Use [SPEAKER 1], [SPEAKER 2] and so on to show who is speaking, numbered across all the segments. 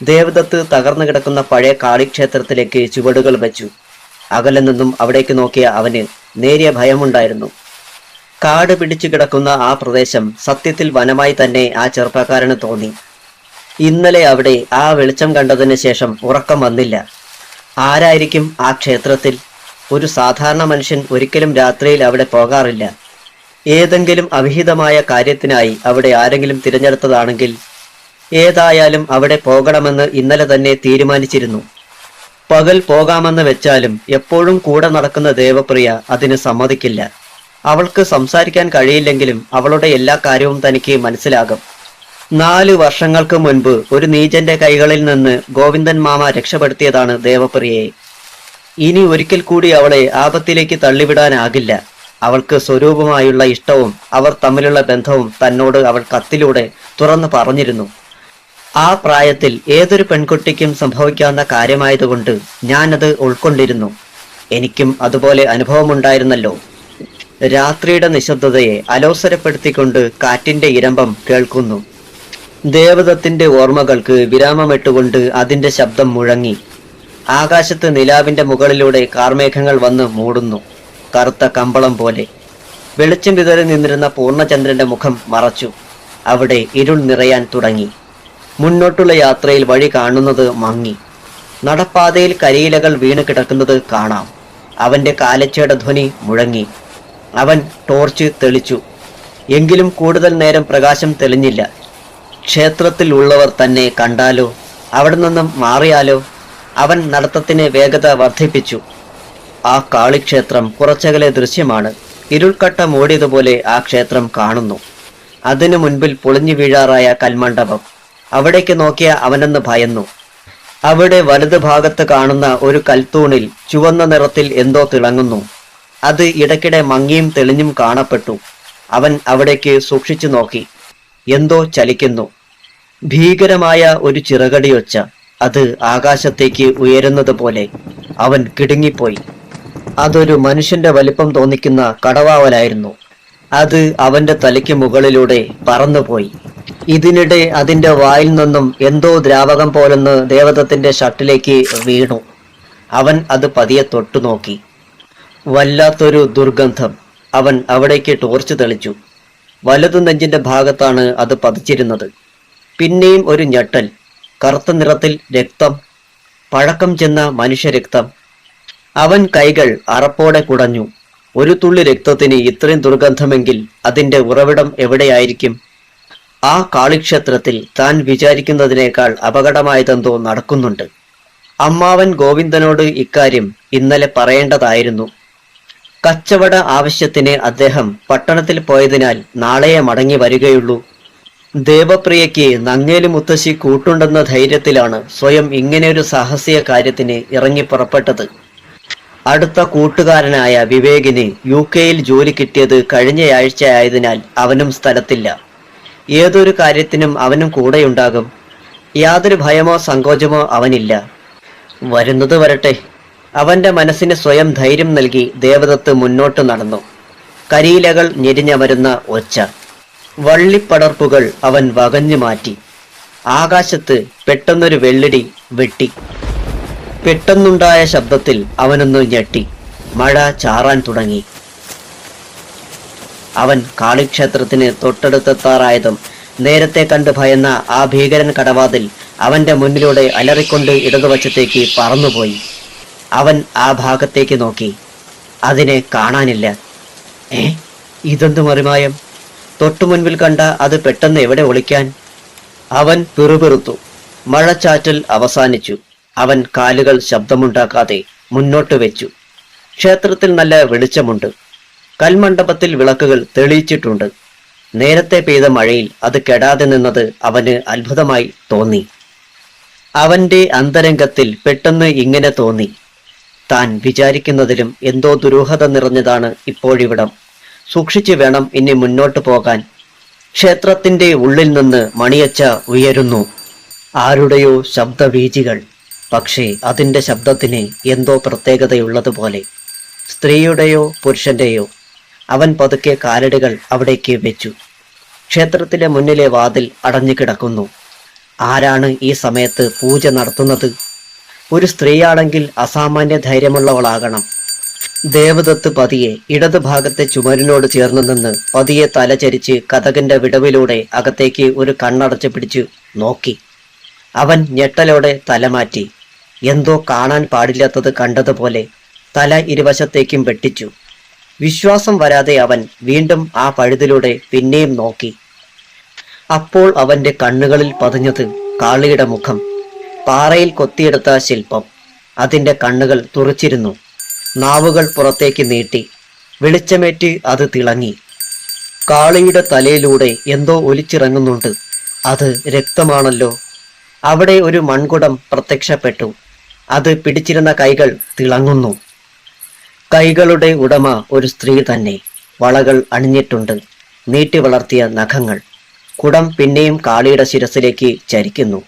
[SPEAKER 1] ദേവദത്ത് തകർന്നു കിടക്കുന്ന പഴയ കാളിക്ഷേത്രത്തിലേക്ക് ചുവടുകൾ വെച്ചു. അകലെ നിന്നും അവിടേക്ക് നോക്കിയ അവന് നേരിയ ഭയമുണ്ടായിരുന്നു. കാട് പിടിച്ചു കിടക്കുന്ന ആ പ്രദേശം സത്യത്തിൽ വനമായി തന്നെ ആ ചെറുപ്പക്കാരന് തോന്നി. ഇന്നലെ അവിടെ ആ വെളിച്ചം കണ്ടതിന് ശേഷം ഉറക്കം വന്നില്ല. ആരായിരിക്കും ആ ക്ഷേത്രത്തിൽ? ഒരു സാധാരണ മനുഷ്യൻ ഒരിക്കലും രാത്രിയിൽ അവിടെ പോകാറില്ല. ഏതെങ്കിലും അവിഹിതമായ കാര്യത്തിനായി അവിടെ ആരെങ്കിലും തിരഞ്ഞെടുത്തതാണെങ്കിൽ ഏതായാലും അവിടെ പോകണമെന്ന് ഇന്നലെ തന്നെ തീരുമാനിച്ചിരുന്നു. പകൽ പോകാമെന്ന് വെച്ചാലും എപ്പോഴും കൂടെ നടക്കുന്ന ദേവപ്രിയ അതിന് സമ്മതിക്കില്ല. അവൾക്ക് സംസാരിക്കാൻ കഴിയില്ലെങ്കിലും അവളുടെ എല്ലാ കാര്യവും തനിക്ക് മനസ്സിലാകും. 4 വർഷങ്ങൾക്ക് മുൻപ് ഒരു നീചന്റെ കൈകളിൽ നിന്ന് ഗോവിന്ദൻ മാമ രക്ഷപ്പെടുത്തിയതാണ് ദേവപ്രിയയെ. ഇനി ഒരിക്കൽ കൂടി അവളെ ആപത്തിലേക്ക് തള്ളിവിടാനാകില്ല. അവൾക്ക് സ്വരൂപമായുള്ള ഇഷ്ടവും അവർ തമ്മിലുള്ള ബന്ധവും തന്നോട് അവൾ കത്തിലൂടെ തുറന്നു പറഞ്ഞിരുന്നു. ആ പ്രായത്തിൽ ഏതൊരു പെൺകുട്ടിക്കും സംഭവിക്കാവുന്ന കാര്യമായതുകൊണ്ട് ഞാനത് ഉൾക്കൊണ്ടിരുന്നു. എനിക്കും അതുപോലെ അനുഭവമുണ്ടായിരുന്നല്ലോ. രാത്രിയുടെ നിശബ്ദതയെ അലോസരപ്പെടുത്തിക്കൊണ്ട് കാറ്റിന്റെ ഇരമ്പം കേൾക്കുന്നു. ദേവദത്തിന്റെ ഓർമ്മകൾക്ക് വിരാമമിട്ടുകൊണ്ട് അതിന്റെ ശബ്ദം മുഴങ്ങി. ആകാശത്ത് നിലാവിന്റെ മുകളിലൂടെ കാർമേഘങ്ങൾ വന്ന് മൂടുന്നു, കറുത്ത കമ്പളം പോലെ. വെളിച്ചം വിതറി നിന്നിരുന്ന പൂർണ്ണചന്ദ്രന്റെ മുഖം മറച്ചു. അവിടെ ഇരുൾ നിറയാൻ തുടങ്ങി. മുന്നോട്ടുള്ള യാത്രയിൽ വഴി കാണുന്നത് മങ്ങി. നടപ്പാതയിൽ കരിയിലകൾ വീണ് കിടക്കുന്നത് കാണാം. അവന്റെ കാലച്ചയുടെ ധ്വനി മുഴങ്ങി. അവൻ ടോർച്ച് തെളിച്ചു. എങ്കിലും കൂടുതൽ നേരം പ്രകാശം തെളിഞ്ഞില്ല. ക്ഷേത്രത്തിൽ ഉള്ളവർ തന്നെ കണ്ടാലോ, അവിടെ നിന്നും മാറിയാലോ? അവൻ നടത്തത്തിന് വേഗത വർദ്ധിപ്പിച്ചു. ആ കാളിക്ഷേത്രം കുറച്ചകലെ ദൃശ്യമാണ്. ഇരുൾക്കട്ട മൂടിയതുപോലെ ആ ക്ഷേത്രം കാണുന്നു. അതിനു മുൻപിൽ പൊളിഞ്ഞു വീഴാറായ കൽമണ്ഡപം. അവിടേക്ക് നോക്കിയ അവനെന്ന് ഭയന്നു. അവിടെ വലത് ഭാഗത്ത് കാണുന്ന ഒരു കൽത്തൂണിൽ ചുവന്ന നിറത്തിൽ എന്തോ തിളങ്ങുന്നു. അത് ഇടയ്ക്കിടെ മങ്ങിയും തെളിഞ്ഞും കാണപ്പെട്ടു. അവൻ അവിടേക്ക് സൂക്ഷിച്ചു നോക്കി. എന്തോ ചലിക്കുന്നു. ഭീകരമായ ഒരു ചിറകടിയൊച്ച. അത് ആകാശത്തേക്ക് ഉയരുന്നത് പോലെ. അവൻ കിടുങ്ങിപ്പോയി. അതൊരു മനുഷ്യന്റെ വലിപ്പം തോന്നിക്കുന്ന കടവാവലായിരുന്നു. അത് അവന്റെ തലയ്ക്ക് മുകളിലൂടെ പറന്നുപോയി. ഇതിനിടെ അതിന്റെ വായിൽ നിന്നും എന്തോ ദ്രാവകം പോലൊന്ന് ദേവദത്തിന്റെ ഷർട്ടിലേക്ക് വീണു. അവൻ അത് പതിയെ തൊട്ടു നോക്കി. വല്ലാത്തൊരു ദുർഗന്ധം. അവൻ അവിടേക്ക് ടോർച്ച് തെളിച്ചു. വലതു നെഞ്ചിന്റെ ഭാഗത്താണ് അത് പതിച്ചിരുന്നത്. പിന്നെയും ഒരു ഞെട്ടൽ. കറുത്ത നിറത്തിൽ രക്തം, പഴക്കം ചെന്ന മനുഷ്യരക്തം. അവൻ കൈകൾ അറപ്പോടെ കുടഞ്ഞു. ഒരു തുള്ളി രക്തത്തിന് ഇത്രയും ദുർഗന്ധമെങ്കിൽ അതിന്റെ ഉറവിടം എവിടെയായിരിക്കും? ആ കാളിക്ഷേത്രത്തിൽ താൻ വിചാരിക്കുന്നതിനേക്കാൾ അപകടമായതെന്തോ നടക്കുന്നുണ്ട്. അമ്മാവൻ ഗോവിന്ദനോട് ഇക്കാര്യം ഇന്നലെ പറയേണ്ടതായിരുന്നു. കച്ചവട ആവശ്യത്തിന് അദ്ദേഹം പട്ടണത്തിൽ പോയതിനാൽ നാളെയെ മടങ്ങി വരികയുള്ളൂ. ദേവപ്രിയയ്ക്ക് നങ്ങേലു മുത്തശ്ശി കൂട്ടുണ്ടെന്ന ധൈര്യത്തിലാണ് സ്വയം ഇങ്ങനെയൊരു സാഹസിക കാര്യത്തിന് ഇറങ്ങി പുറപ്പെട്ടത്. അടുത്ത കൂട്ടുകാരനായ വിവേകിന് UK-യിൽ ജോലി കിട്ടിയത് കഴിഞ്ഞയാഴ്ചയായതിനാൽ അവനും സ്ഥലത്തില്ല. ഏതൊരു കാര്യത്തിനും അവനും കൂടെയുണ്ടാകും. യാതൊരു ഭയമോ സങ്കോചമോ അവനില്ല. വരുന്നത് വരട്ടെ. അവന്റെ മനസ്സിന് സ്വയം ധൈര്യം നൽകി ദേവദത്ത് മുന്നോട്ട് നടന്നു. കരിയിലകൾ ഞെരിഞ്ഞമരുന്ന ഒച്ച, വള്ളിപ്പടർപ്പുകൾ അവൻ വകഞ്ഞു മാറ്റി. ആകാശത്ത് പെട്ടെന്നൊരു വെള്ളിടി വെട്ടി. പെട്ടെന്നുണ്ടായ ശബ്ദത്തിൽ അവനൊന്ന് ഞെട്ടി. മഴ ചാറാൻ തുടങ്ങി. അവൻ കാളിക്ഷേത്രത്തിന് തൊട്ടടുത്തെത്താറായതും നേരത്തെ കണ്ട് ഭയന്ന ആ ഭീകരൻ കടവാതിൽ അവന്റെ മുന്നിലൂടെ അലറിക്കൊണ്ട് ഇടതുവശത്തേക്ക് പറന്നുപോയി. അവൻ ആ ഭാഗത്തേക്ക് നോക്കി. അതിനെ കാണാനില്ല. ഇതെന്ത് മറിമായം! തൊട്ടുമുൻപിൽ കണ്ട അത് പെട്ടെന്ന് എവിടെ ഒളിക്കാൻ? അവൻ പിറുപിറുത്തു. മഴച്ചാറ്റൽ അവസാനിച്ചു. അവൻ കാലുകൾ ശബ്ദമുണ്ടാക്കാതെ മുന്നോട്ട് വെച്ചു. ക്ഷേത്രത്തിൽ നല്ല വെളിച്ചമുണ്ട്. കൽമണ്ഡപത്തിൽ വിളക്കുകൾ തെളിയിച്ചിട്ടുണ്ട്. നേരത്തെ പെയ്ത മഴയിൽ അത് കെടാതെ നിന്നത് അവന് അത്ഭുതമായി തോന്നി. അവന്റെ അന്തരംഗത്തിൽ പെട്ടെന്ന് ഇങ്ങനെ തോന്നി. താൻ വിചാരിക്കുന്നതിലും എന്തോ ദുരൂഹത നിറഞ്ഞതാണ് ഇപ്പോഴിവിടം. സൂക്ഷിച്ചു വേണം ഇനി മുന്നോട്ട് പോകാൻ. ക്ഷേത്രത്തിന്റെ ഉള്ളിൽ നിന്ന് മണിയച്ച ഉയരുന്നു. ആരുടെയോ ശബ്ദവീചികൾ. പക്ഷേ അതിന്റെ ശബ്ദത്തിന് എന്തോ പ്രത്യേകതയുള്ളതുപോലെ. സ്ത്രീയുടെയോ പുരുഷന്റെയോ. അവൻ പതുക്കെ കാലടികൾ അവിടേക്ക് വെച്ചു. ക്ഷേത്രത്തിലെ മുന്നിലെ വാതിൽ അടഞ്ഞു കിടക്കുന്നു. ആരാണ് ഈ സമയത്ത് പൂജ നടത്തുന്നത്? ഒരു സ്ത്രീയാണെങ്കിൽ അസാമാന്യ ധൈര്യമുള്ളവളാകണം. ദേവദത്ത് പതിയെ ഇടതു ഭാഗത്തെ ചുമരിനോട് ചേർന്ന് നിന്ന് പതിയെ തലചരിച്ച് കതകിന്റെ വിടവിലൂടെ അകത്തേക്ക് ഒരു കണ്ണടച്ച് പിടിച്ചു നോക്കി. അവൻ ഞെട്ടലോടെ തലമാറ്റി. എന്തോ കാണാൻ പാടില്ലാത്തത് കണ്ടതുപോലെ തല ഇരുവശത്തേക്കും വെട്ടിച്ചു. വിശ്വാസം വരാതെ അവൻ വീണ്ടും ആ പഴുതിലൂടെ പിന്നെയും നോക്കി. അപ്പോൾ അവന്റെ കണ്ണുകളിൽ പതിഞ്ഞത് കാളിയുടെ മുഖം. പാറയിൽ കൊത്തിയെടുത്ത ശില്പം. അതിന്റെ കണ്ണുകൾ തുറച്ചിരുന്നു. നാവുകൾ പുറത്തേക്ക് നീട്ടി. വെളിച്ചമേറ്റ് അത് തിളങ്ങി. കാളിയുടെ തലയിലൂടെ എന്തോ ഒലിച്ചിറങ്ങുന്നുണ്ട്. അത് രക്തമാണല്ലോ. അവിടെ ഒരു മൺകുടം പ്രത്യക്ഷപ്പെട്ടു. അത് പിടിച്ചിരുന്ന കൈകൾ തിളങ്ങുന്നു. കൈകളുടെ ഉടമ ഒരു സ്ത്രീ തന്നെ. വളകൾ അണിഞ്ഞിട്ടുണ്ട്. നീട്ടി വളർത്തിയ നഖങ്ങൾ. കുടം പിന്നെയും കാളിയുടെ ശിരസിലേക്ക് ചരിക്കുന്നു.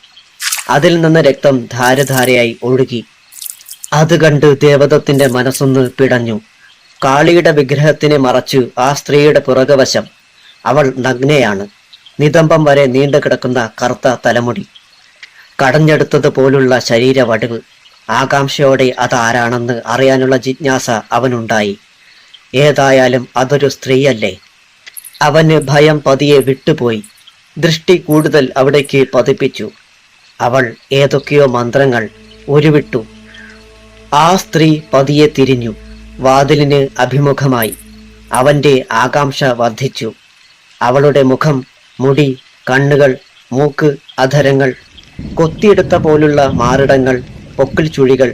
[SPEAKER 1] അതിൽ നിന്ന് രക്തം ധാരധാരയായി ഒഴുകി. അത് കണ്ട് ദേവദത്തിന്റെ മനസ്സൊന്ന് പിടഞ്ഞു. കാളിയുടെ വിഗ്രഹത്തിനെ മറച്ചു ആ സ്ത്രീയുടെ പുറകുവശം. അവൾ നഗ്നയാണ്. നിതംബം വരെ നീണ്ടു കിടക്കുന്ന കറുത്ത തലമുടി, കടഞ്ഞെടുത്തതുപോലുള്ള ശരീരവടിവ്. ആകാംക്ഷയോടെ അതാരാണെന്ന് അറിയാനുള്ള ജിജ്ഞാസ അവനുണ്ടായി. ഏതായാലും അതൊരു സ്ത്രീയല്ലേ? അവന് ഭയം പതിയെ വിട്ടുപോയി. ദൃഷ്ടി കൂടുതൽ അവിടേക്ക് പതിപ്പിച്ചു. അവൾ ഏതൊക്കെയോ മന്ത്രങ്ങൾ ഉരുവിട്ടു. ആ സ്ത്രീ പതിയെ തിരിഞ്ഞു. വാതിലിന് അഭിമുഖമായി. അവന്റെ ആകാംക്ഷ വർദ്ധിച്ചു. അവളുടെ മുഖം, മുടി, കണ്ണുകൾ, മൂക്ക്, അധരങ്ങൾ, കൊത്തിയെടുത്ത പോലുള്ള മാറിടങ്ങൾ, പൊക്കിൾ ചുഴികൾ.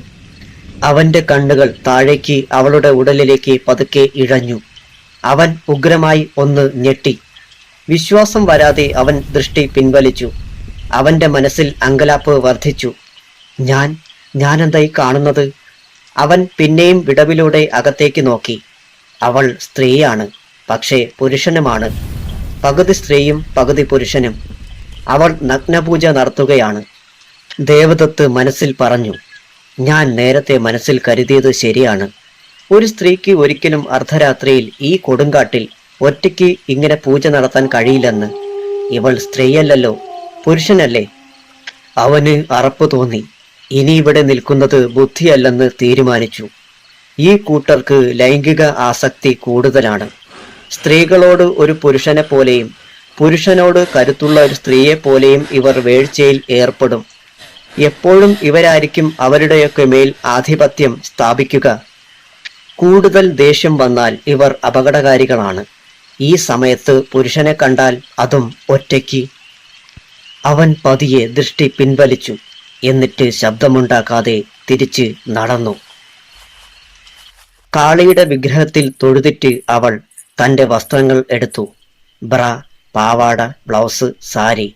[SPEAKER 1] അവന്റെ കണ്ണുകൾ താഴേക്ക് അവളുടെ ഉടലിലേക്ക് പതുക്കെ ഇഴഞ്ഞു. അവൻ ഉഗ്രമായി ഒന്ന് ഞെട്ടി. വിശ്വാസം വരാതെ അവൻ ദൃഷ്ടി പിൻവലിച്ചു. അവന്റെ മനസ്സിൽ അങ്കലാപ്പ് വർദ്ധിച്ചു. ഞാനെന്തായി കാണുന്നത്? അവൻ പിന്നെയും വിടവിലൂടെ അകത്തേക്ക് നോക്കി. അവൾ സ്ത്രീയാണ്, പക്ഷേ പുരുഷനുമാണ്. പകുതി സ്ത്രീയും പകുതി പുരുഷനും. അവൾ നഗ്നപൂജ നടത്തുകയാണ്. ദേവദത്ത് മനസ്സിൽ പറഞ്ഞു, ഞാൻ നേരത്തെ മനസ്സിൽ കരുതിയത് ശരിയാണ്. ഒരു സ്ത്രീക്ക് ഒരിക്കലും അർദ്ധരാത്രിയിൽ ഈ കൊടുങ്കാട്ടിൽ ഒറ്റയ്ക്ക് ഇങ്ങനെ പൂജ നടത്താൻ കഴിയില്ലെന്ന്. ഇവൾ സ്ത്രീയല്ലല്ലോ, പുരുഷനല്ലേ? അവന് അറപ്പ് തോന്നി. ഇനി ഇവിടെ നിൽക്കുന്നത് ബുദ്ധിയല്ലെന്ന് തീരുമാനിച്ചു. ഈ കൂട്ടർക്ക് ലൈംഗിക ആസക്തി കൂടുതലാണ്. സ്ത്രീകളോട് ഒരു പുരുഷനെ പോലെയും പുരുഷനോട് കരുത്തുള്ള ഒരു സ്ത്രീയെ പോലെയും ഇവർ വേഴ്ചയിൽ ഏർപ്പെടും. എപ്പോഴും ഇവരായിരിക്കും അവരുടെയൊക്കെ മേൽ ആധിപത്യം സ്ഥാപിക്കുക. കൂടുതൽ ദേഷ്യം വന്നാൽ ഇവർ അപകടകാരികളാണ്. ഈ സമയത്ത് പുരുഷനെ കണ്ടാൽ അതും ഒറ്റയ്ക്ക്. അവൻ പതിയെ ദൃഷ്ടി പിൻവലിച്ചു. എന്നിട്ട് ശബ്ദമുണ്ടാക്കാതെ തിരിച്ച് നടന്നു. കാളിയുടെ വിഗ്രഹത്തിൽ തൊഴുതിട്ട് അവൾ തന്റെ വസ്ത്രങ്ങൾ എടുത്തു. ബ്ര, പാവാട, ബ്ലൗസ്, സാരി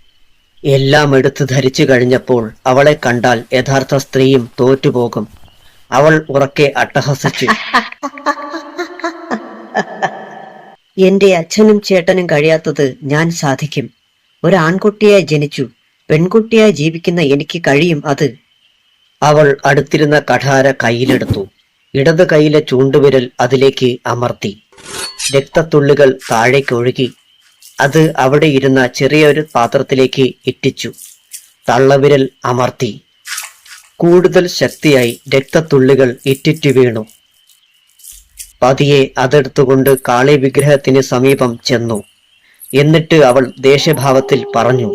[SPEAKER 1] എല്ലാം എടുത്ത് ധരിച്ചു കഴിഞ്ഞപ്പോൾ അവളെ കണ്ടാൽ യഥാർത്ഥ സ്ത്രീയും തോറ്റുപോകും. അവൾ ഉറക്കെ അട്ടഹസിച്ചു. എന്റെ അച്ഛനും ചേട്ടനും കഴിയാത്തത് ഞാൻ സാധിക്കും. ഒരു ആൺകുട്ടിയായി ജനിച്ചു, പെൺകുട്ടിയായി ജീവിക്കുന്ന എനിക്ക് കഴിയും അത്. അവൾ അടുത്തിരുന്ന കഠാര കയ്യിലെടുത്തു. ഇടത് കൈയിലെ ചൂണ്ടുവിരൽ അതിലേക്ക് അമർത്തി. രക്തത്തുള്ളികൾ താഴേക്കൊഴുകി. അത് അവിടെ ഇരുന്ന ചെറിയൊരു പാത്രത്തിലേക്ക് ഇറ്റിച്ചു. തള്ളവിരൽ അമർത്തി. കൂടുതൽ ശക്തിയായി രക്തത്തുള്ളികൾ ഇറ്റിറ്റു വീണു. പതിയെ അതെടുത്തുകൊണ്ട് കാളി വിഗ്രഹത്തിന് സമീപം ചെന്നു. എന്നിട്ട് അവൾ ദേഷ്യഭാവത്തിൽ പറഞ്ഞു,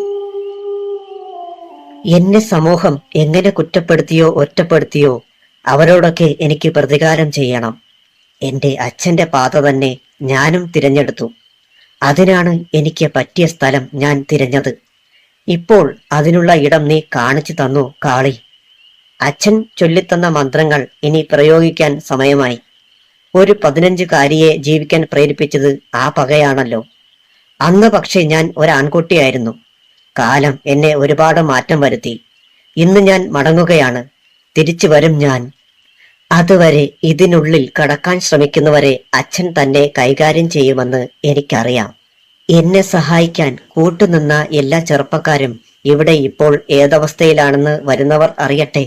[SPEAKER 1] എന്നെ സമൂഹം എങ്ങനെ കുറ്റപ്പെടുത്തിയോ ഒറ്റപ്പെടുത്തിയോ അവരോടൊക്കെ എനിക്ക് പ്രതികാരം ചെയ്യണം. എന്റെ അച്ഛന്റെ പാത തന്നെ ഞാനും തിരഞ്ഞെടുത്തു. അതിനാണ് എനിക്ക് പറ്റിയ സ്ഥലം ഞാൻ തിരഞ്ഞത്. ഇപ്പോൾ അതിനുള്ള ഇടം നീ കാണിച്ചു തന്നു കാളി. അച്ഛൻ ചൊല്ലിത്തന്ന മന്ത്രങ്ങൾ ഇനി പ്രയോഗിക്കാൻ സമയമായി. ഒരു 15കാരിയെ ജീവിക്കാൻ പ്രേരിപ്പിച്ചത് ആ പകയാണല്ലോ. അന്ന് പക്ഷേ ഞാൻ ഒരാൺകുട്ടിയായിരുന്നു. കാലം എന്നെ ഒരുപാട് മാറ്റം വരുത്തി. ഇന്ന് ഞാൻ മടങ്ങുകയാണ്. തിരിച്ചു വരും ഞാൻ. അതുവരെ ഇതിനുള്ളിൽ കടക്കാൻ ശ്രമിക്കുന്നവരെ അച്ഛൻ തന്നെ കൈകാര്യം ചെയ്യുമെന്ന് എനിക്കറിയാം. എന്നെ സഹായിക്കാൻ കൂട്ടുനിന്ന എല്ലാ ചെറുപ്പക്കാരും ഇവിടെ ഇപ്പോൾ ഏതവസ്ഥയിലാണെന്ന് വരുന്നവർ അറിയട്ടെ.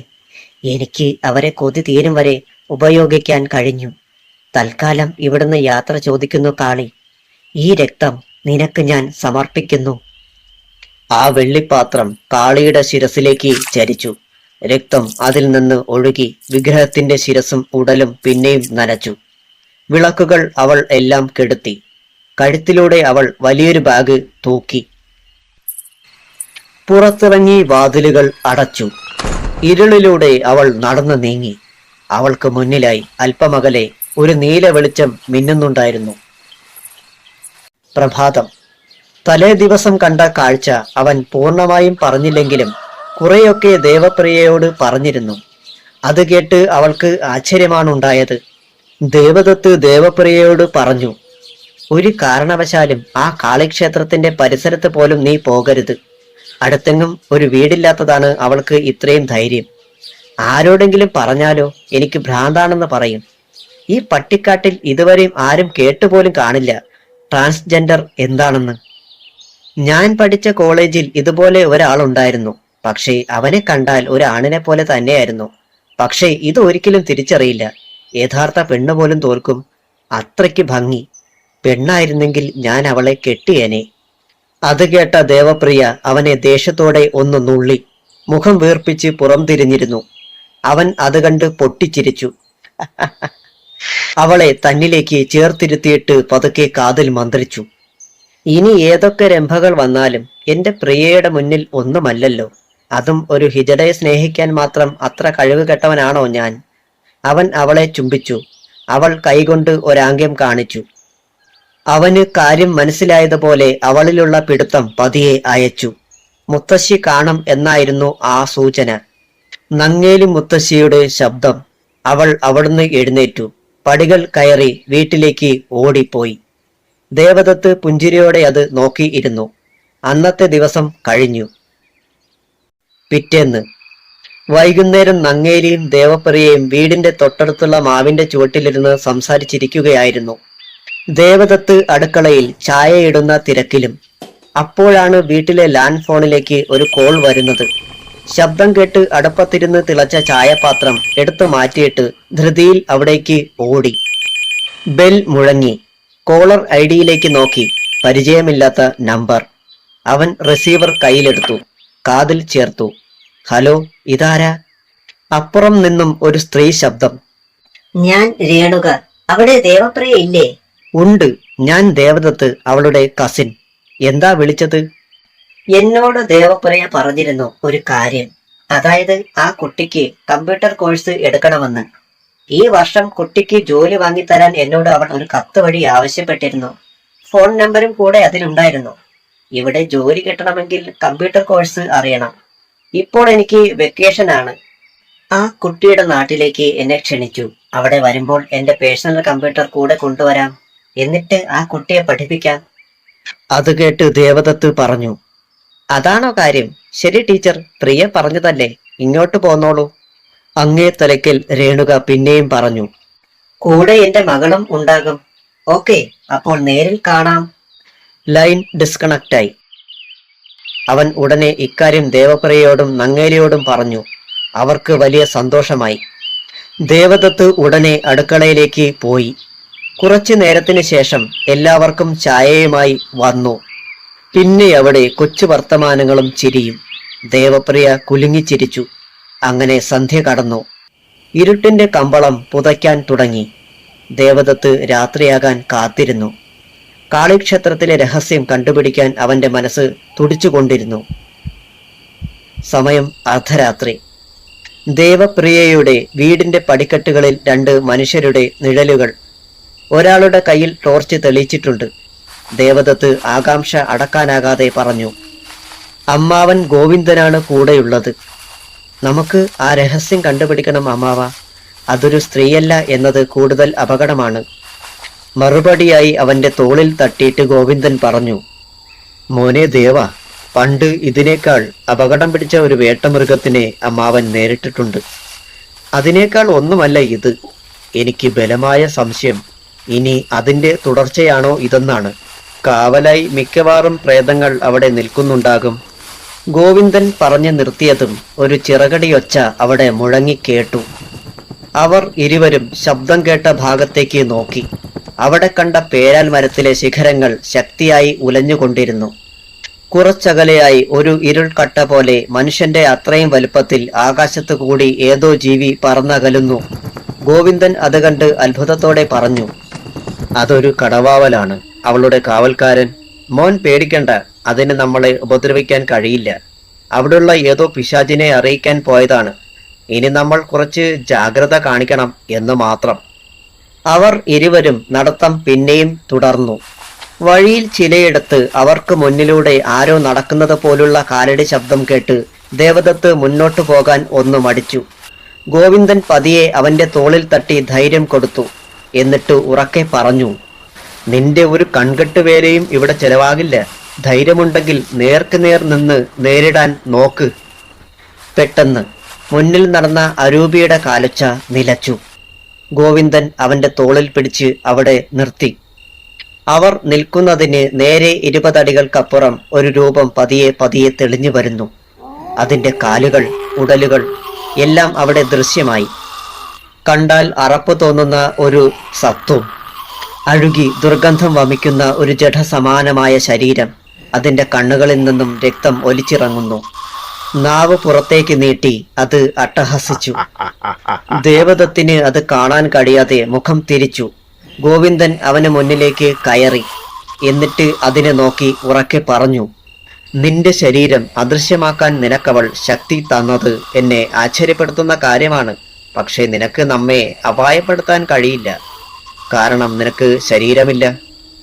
[SPEAKER 1] എനിക്ക് അവരെ കൊതി തീരും വരെ ഉപയോഗിക്കാൻ കഴിഞ്ഞു. തൽക്കാലം ഇവിടുന്ന് യാത്ര ചോദിക്കുന്നു കാളി. ഈ രക്തം നിനക്ക് ഞാൻ സമർപ്പിക്കുന്നു. ആ വെള്ളിപ്പാത്രം കാളിയുടെ ശിരസിലേക്ക് ചരിച്ചു. രക്തം അതിൽ നിന്ന് ഒഴുകി വിഗ്രഹത്തിന്റെ ശിരസും ഉടലും പിന്നെയും നനച്ചു. വിളക്കുകൾ അവൾ എല്ലാം കെടുത്തി. കഴുത്തിലൂടെ അവൾ വലിയൊരു ബാഗ് തൂക്കി. പുറത്തിറങ്ങി വാതിലുകൾ അടച്ചു. ഇരുളിലൂടെ അവൾ നടന്നു നീങ്ങി. അവൾക്ക് മുന്നിലായി അല്പമകലെ ഒരു നീല വെളിച്ചം മിന്നുന്നുണ്ടായിരുന്നു. പ്രഭാതം. തലേ ദിവസം കണ്ട കാഴ്ച അവൻ പൂർണ്ണമായും പറഞ്ഞില്ലെങ്കിലും കുറെയൊക്കെ ദേവപ്രിയയോട് പറഞ്ഞിരുന്നു. അത് കേട്ട് അവൾക്ക് ആശ്ചര്യമാണുണ്ടായത്. ദേവദത്ത് ദേവപ്രിയയോട് പറഞ്ഞു, ഒരു കാരണവശാലും ആ കാളിക്ഷേത്രത്തിന്റെ പരിസരത്ത് പോലും നീ പോകരുത്. അടുത്തെങ്ങും ഒരു വീടില്ലാത്തതാണ് അവൾക്ക് ഇത്രയും ധൈര്യം. ആരോടെങ്കിലും പറഞ്ഞാലോ എനിക്ക് ഭ്രാന്താണെന്ന് പറയും. ഈ പട്ടിക്കാട്ടിൽ ഇതുവരെയും ആരും കേട്ടുപോലും കാണില്ല ട്രാൻസ്ജെൻഡർ എന്താണെന്ന്. ഞാൻ പഠിച്ച കോളേജിൽ ഇതുപോലെ ഒരാളുണ്ടായിരുന്നു. പക്ഷേ അവനെ കണ്ടാൽ ഒരു ആണിനെ പോലെ തന്നെയായിരുന്നു. പക്ഷേ ഇത് ഒരിക്കലും തിരിച്ചറിയില്ല. യഥാർത്ഥ പെണ്ണ് പോലും തോൽക്കും. അത്രയ്ക്ക് ഭംഗി. പെണ്ണായിരുന്നെങ്കിൽ ഞാൻ അവളെ കെട്ടിയേനെ. അത് കേട്ട ദേവപ്രിയ അവനെ ദേഷ്യത്തോടെ ഒന്ന് നുള്ളി. മുഖം വീർപ്പിച്ച് പുറം തിരിഞ്ഞിരുന്നു. അവൻ അത് കണ്ട് പൊട്ടിച്ചിരിച്ചു. അവളെ തന്നിലേക്ക് ചേർത്തിരുത്തിയിട്ട് പതുക്കെ കാതിൽ മന്ത്രിച്ചു. ഇനി ഏതൊക്കെ രംഭകൾ വന്നാലും എന്റെ പ്രിയയുടെ മുന്നിൽ ഒന്നുമല്ലല്ലോ. അതും ഒരു ഹിജഡയെ സ്നേഹിക്കാൻ മാത്രം അത്ര കഴിവ് കെട്ടവനാണോ ഞാൻ? അവൻ അവളെ ചുംബിച്ചു. അവൾ കൈകൊണ്ട് ഒരാംഗ്യം കാണിച്ചു. അവന് കാര്യം മനസ്സിലായതുപോലെ അവളിലുള്ള പിടുത്തം പതിയെ അയച്ചു. മുത്തശ്ശി കാണും എന്നായിരുന്നു ആ സൂചന. നങ്ങേലി മുത്തശ്ശിയുടെ ശബ്ദം. അവൾ അവിടുന്ന് എഴുന്നേറ്റു. പടികൾ കയറി വീട്ടിലേക്ക് ഓടിപ്പോയി. ദേവദത്ത് പുഞ്ചിരിയോടെ അത് നോക്കിയിരുന്നു. അന്നത്തെ ദിവസം കഴിഞ്ഞു. പിറ്റേന്ന് വൈകുന്നേരം നങ്ങേലിയും ദേവപ്രിയയും വീടിന്റെ തൊട്ടടുത്തുള്ള മാവിന്റെ ചുവട്ടിലിരുന്ന് സംസാരിച്ചിരിക്കുകയായിരുന്നു. ദേവദത്ത് അടുക്കളയിൽ ചായയിടുന്ന തിരക്കിലും. അപ്പോഴാണ് വീട്ടിലെ ലാൻഡ് ഫോണിലേക്ക് ഒരു കോൾ വരുന്നത്. ശബ്ദം കേട്ട് അടുപ്പത്തിരുന്ന് തിളച്ച ചായപാത്രം എടുത്തു മാറ്റിയിട്ട് ധൃതിയിൽ അവിടേക്ക് ഓടി. ബെൽ മുഴങ്ങി. കോളർ ഐഡിയിലേക്ക് നോക്കി. പരിചയമില്ലാത്ത നമ്പർ. അവൻ റിസീവർ കയ്യിലെടുത്തു. കാതിൽ ചേർത്തു. ഹലോ, ഇതാരാ? അപ്പുറം നിന്നും ഒരു സ്ത്രീ ശബ്ദം.
[SPEAKER 2] ഞാൻ രേണുക. അവിടെ ദേവപ്രിയ ഇല്ലേ?
[SPEAKER 1] ഉണ്ട്, ഞാൻ ദേവദത്ത്, അവളുടെ കസിൻ. എന്താ വിളിച്ചത്?
[SPEAKER 2] എന്നോട് ദേവപ്രിയ പറഞ്ഞിരുന്നു ഒരു കാര്യം. അതായത് ആ കുട്ടിക്ക് കമ്പ്യൂട്ടർ കോഴ്സ് എടുക്കണമെന്ന്. ഈ വർഷം കുട്ടിക്ക് ജോലി വാങ്ങിത്തരാൻ എന്നോട് അവൾ ഒരു കത്ത് വഴി ആവശ്യപ്പെട്ടിരുന്നു. ഫോൺ നമ്പറും കൂടെ അതിലുണ്ടായിരുന്നു. ഇവിടെ ജോലി കിട്ടണമെങ്കിൽ കമ്പ്യൂട്ടർ കോഴ്സ് അറിയണം. ഇപ്പോൾ എനിക്ക് വെക്കേഷൻ ആണ്. ആ കുട്ടിയുടെ നാട്ടിലേക്ക് എന്നെ ക്ഷണിച്ചു. അവിടെ വരുമ്പോൾ എന്റെ പേഴ്സണൽ കമ്പ്യൂട്ടർ കൂടെ കൊണ്ടുവരാം. എന്നിട്ട് ആ കുട്ടിയെ പഠിപ്പിക്കാം.
[SPEAKER 1] അത് കേട്ട് ദേവദത്ത് പറഞ്ഞു, അതാണോ കാര്യം? ശരി ടീച്ചർ, പ്രിയ പറഞ്ഞതല്ലേ, ഇങ്ങോട്ട് പോന്നോളൂ. അങ്ങേ തലയ്ക്കൽ രേണുക പിന്നെയും പറഞ്ഞു.
[SPEAKER 2] കൂടെ എന്റെ മകളും ഉണ്ടാകും. ഓക്കെ, അപ്പോൾ നേരിൽ കാണാം.
[SPEAKER 1] ലൈൻ ഡിസ്കണക്റ്റായി. അവൻ ഉടനെ ഇക്കാര്യം ദേവപ്രിയയോടും നങ്ങേലിയോടും പറഞ്ഞു. അവർക്ക് വലിയ സന്തോഷമായി. ദേവദത്ത് ഉടനെ അടുക്കളയിലേക്ക് പോയി. കുറച്ചു നേരത്തിന് ശേഷം എല്ലാവർക്കും ചായയുമായി വന്നു. പിന്നെ അവിടെ കൊച്ചു വർത്തമാനങ്ങളും ചിരിയും. ദേവപ്രിയ കുലുങ്ങിച്ചിരിച്ചു. അങ്ങനെ സന്ധ്യ കടന്നു. ഇരുട്ടിന്റെ കമ്പളം പുതയ്ക്കാൻ തുടങ്ങി. ദേവദത്ത് രാത്രിയാകാൻ കാത്തിരുന്നു. കാളിക്ഷേത്രത്തിലെ രഹസ്യം കണ്ടുപിടിക്കാൻ അവന്റെ മനസ്സ് തുടിച്ചുകൊണ്ടിരുന്നു. സമയം അർദ്ധരാത്രി. ദേവപ്രിയയുടെ വീടിന്റെ പടിക്കെട്ടുകളിൽ രണ്ട് മനുഷ്യരുടെ നിഴലുകൾ. ഒരാളുടെ കയ്യിൽ ടോർച്ച് തെളിയിച്ചിട്ടുണ്ട്. ദേവദത്ത് ആകാംക്ഷ അടക്കാനാകാതെ പറഞ്ഞു, അമ്മാവൻ ഗോവിന്ദനാണ് കൂടെയുള്ളത്. നമുക്ക് ആ രഹസ്യം കണ്ടുപിടിക്കണം അമ്മാവ. അതൊരു സ്ത്രീയല്ല എന്നത് കൂടുതൽ അപകടമാണ്. മറുപടിയായി അവന്റെ തോളിൽ തട്ടിയിട്ട് ഗോവിന്ദൻ പറഞ്ഞു, മോനെ ദേവ, പണ്ട് ഇതിനേക്കാൾ അപകടം പിടിച്ച ഒരു വേട്ടമൃഗത്തിനെ അമ്മാവൻ നേരിട്ടിട്ടുണ്ട്. അതിനേക്കാൾ ഒന്നുമല്ല ഇത്. എനിക്ക് ബലമായ സംശയം ഇനി അതിന്റെ തുടർച്ചയാണോ ഇതെന്നാണ്. കാവലായി മിക്കവാറും പ്രേതങ്ങൾ അവിടെ നിൽക്കുന്നുണ്ടാകും. ഗോവിന്ദൻ പറഞ്ഞു നിർത്തിയതും ഒരു ചിറകടിയൊച്ച അവിടെ മുഴങ്ങിക്കേട്ടു. അവർ ഇരുവരും ശബ്ദം കേട്ട ഭാഗത്തേക്ക് നോക്കി. അവിടെ കണ്ട പേരാൽ മരത്തിലെ ശിഖരങ്ങൾ ശക്തിയായി ഉലഞ്ഞുകൊണ്ടിരുന്നു. കുറച്ചകലെയായി ഒരു ഇരുൾക്കട്ട പോലെ മനുഷ്യന്റെ അത്രയും വലുപ്പത്തിൽ ആകാശത്ത് കൂടി ഏതോ ജീവി പറന്നകലുന്നു. ഗോവിന്ദൻ അത് കണ്ട് അത്ഭുതത്തോടെ പറഞ്ഞു, അതൊരു കടവാവലാണ്, അവളുടെ കാവൽക്കാരൻ. മോൻ പേടിക്കണ്ട, അതിന് നമ്മളെ ഉപദ്രവിക്കാൻ കഴിയില്ല. അവിടെയുള്ള ഏതോ പിശാചിനെ അറിയിക്കാൻ പോയതാണ്. ഇനി നമ്മൾ കുറച്ച് ജാഗ്രത കാണിക്കണം എന്ന് മാത്രം. അവർ ഇരുവരും നടത്തം പിന്നെയും തുടർന്നു. വഴിയിൽ ചിലയിടത്ത് അവർക്ക് മുന്നിലൂടെ ആരോ നടക്കുന്നത് പോലുള്ള കാലടി ശബ്ദം കേട്ട് ദേവദത്ത് മുന്നോട്ടു പോകാൻ ഒന്ന് മടിച്ചു. ഗോവിന്ദൻ പതിയെ അവന്റെ തോളിൽ തട്ടി ധൈര്യം കൊടുത്തു. എന്നിട്ട് ഉറക്കെ പറഞ്ഞു, നിന്റെ ഒരു കൺകെട്ടുവേലയും ഇവിടെ ചെലവാകില്ല. ധൈര്യമുണ്ടെങ്കിൽ നേർക്ക് നേർ നിന്ന് നേരിടാൻ നോക്ക്. പെട്ടെന്ന് മുന്നിൽ നടന്ന അരൂപിയുടെ കാലൊച്ച നിലച്ചു. ഗോവിന്ദൻ അവന്റെ തോളിൽ പിടിച്ച് അവിടെ നിർത്തി. അവർ നിൽക്കുന്നതിന് നേരെ 20 അടികൾക്കപ്പുറം ഒരു രൂപം പതിയെ പതിയെ തെളിഞ്ഞു വരുന്നു. അതിന്റെ കാലുകൾ, ഉടലുകൾ എല്ലാം അവിടെ ദൃശ്യമായി. കണ്ടാൽ അറപ്പ് തോന്നുന്ന ഒരു സത്വം, അഴുകി ദുർഗന്ധം വമിക്കുന്ന ഒരു ജഡസമാനമായ ശരീരം. അതിന്റെ കണ്ണുകളിൽ നിന്നും രക്തം ഒലിച്ചിറങ്ങുന്നു. നാവ് പുറത്തേക്ക് നീട്ടി അത് അട്ടഹസിച്ചു. ദേവദത്തിന് അത് കാണാൻ കഴിയാതെ മുഖം തിരിച്ചു. ഗോവിന്ദൻ അവന് മുന്നിലേക്ക് കയറി. എന്നിട്ട് അതിനെ നോക്കി ഉറക്കെ പറഞ്ഞു, നിന്റെ ശരീരം അദൃശ്യമാക്കാൻ നിനക്കവൾ ശക്തി തന്നത് എന്നെ ആശ്ചര്യപ്പെടുത്തുന്ന കാര്യമാണ്. പക്ഷേ നിനക്ക് നമ്മെ അപായപ്പെടുത്താൻ കഴിയില്ല. കാരണം നിനക്ക് ശരീരമില്ല.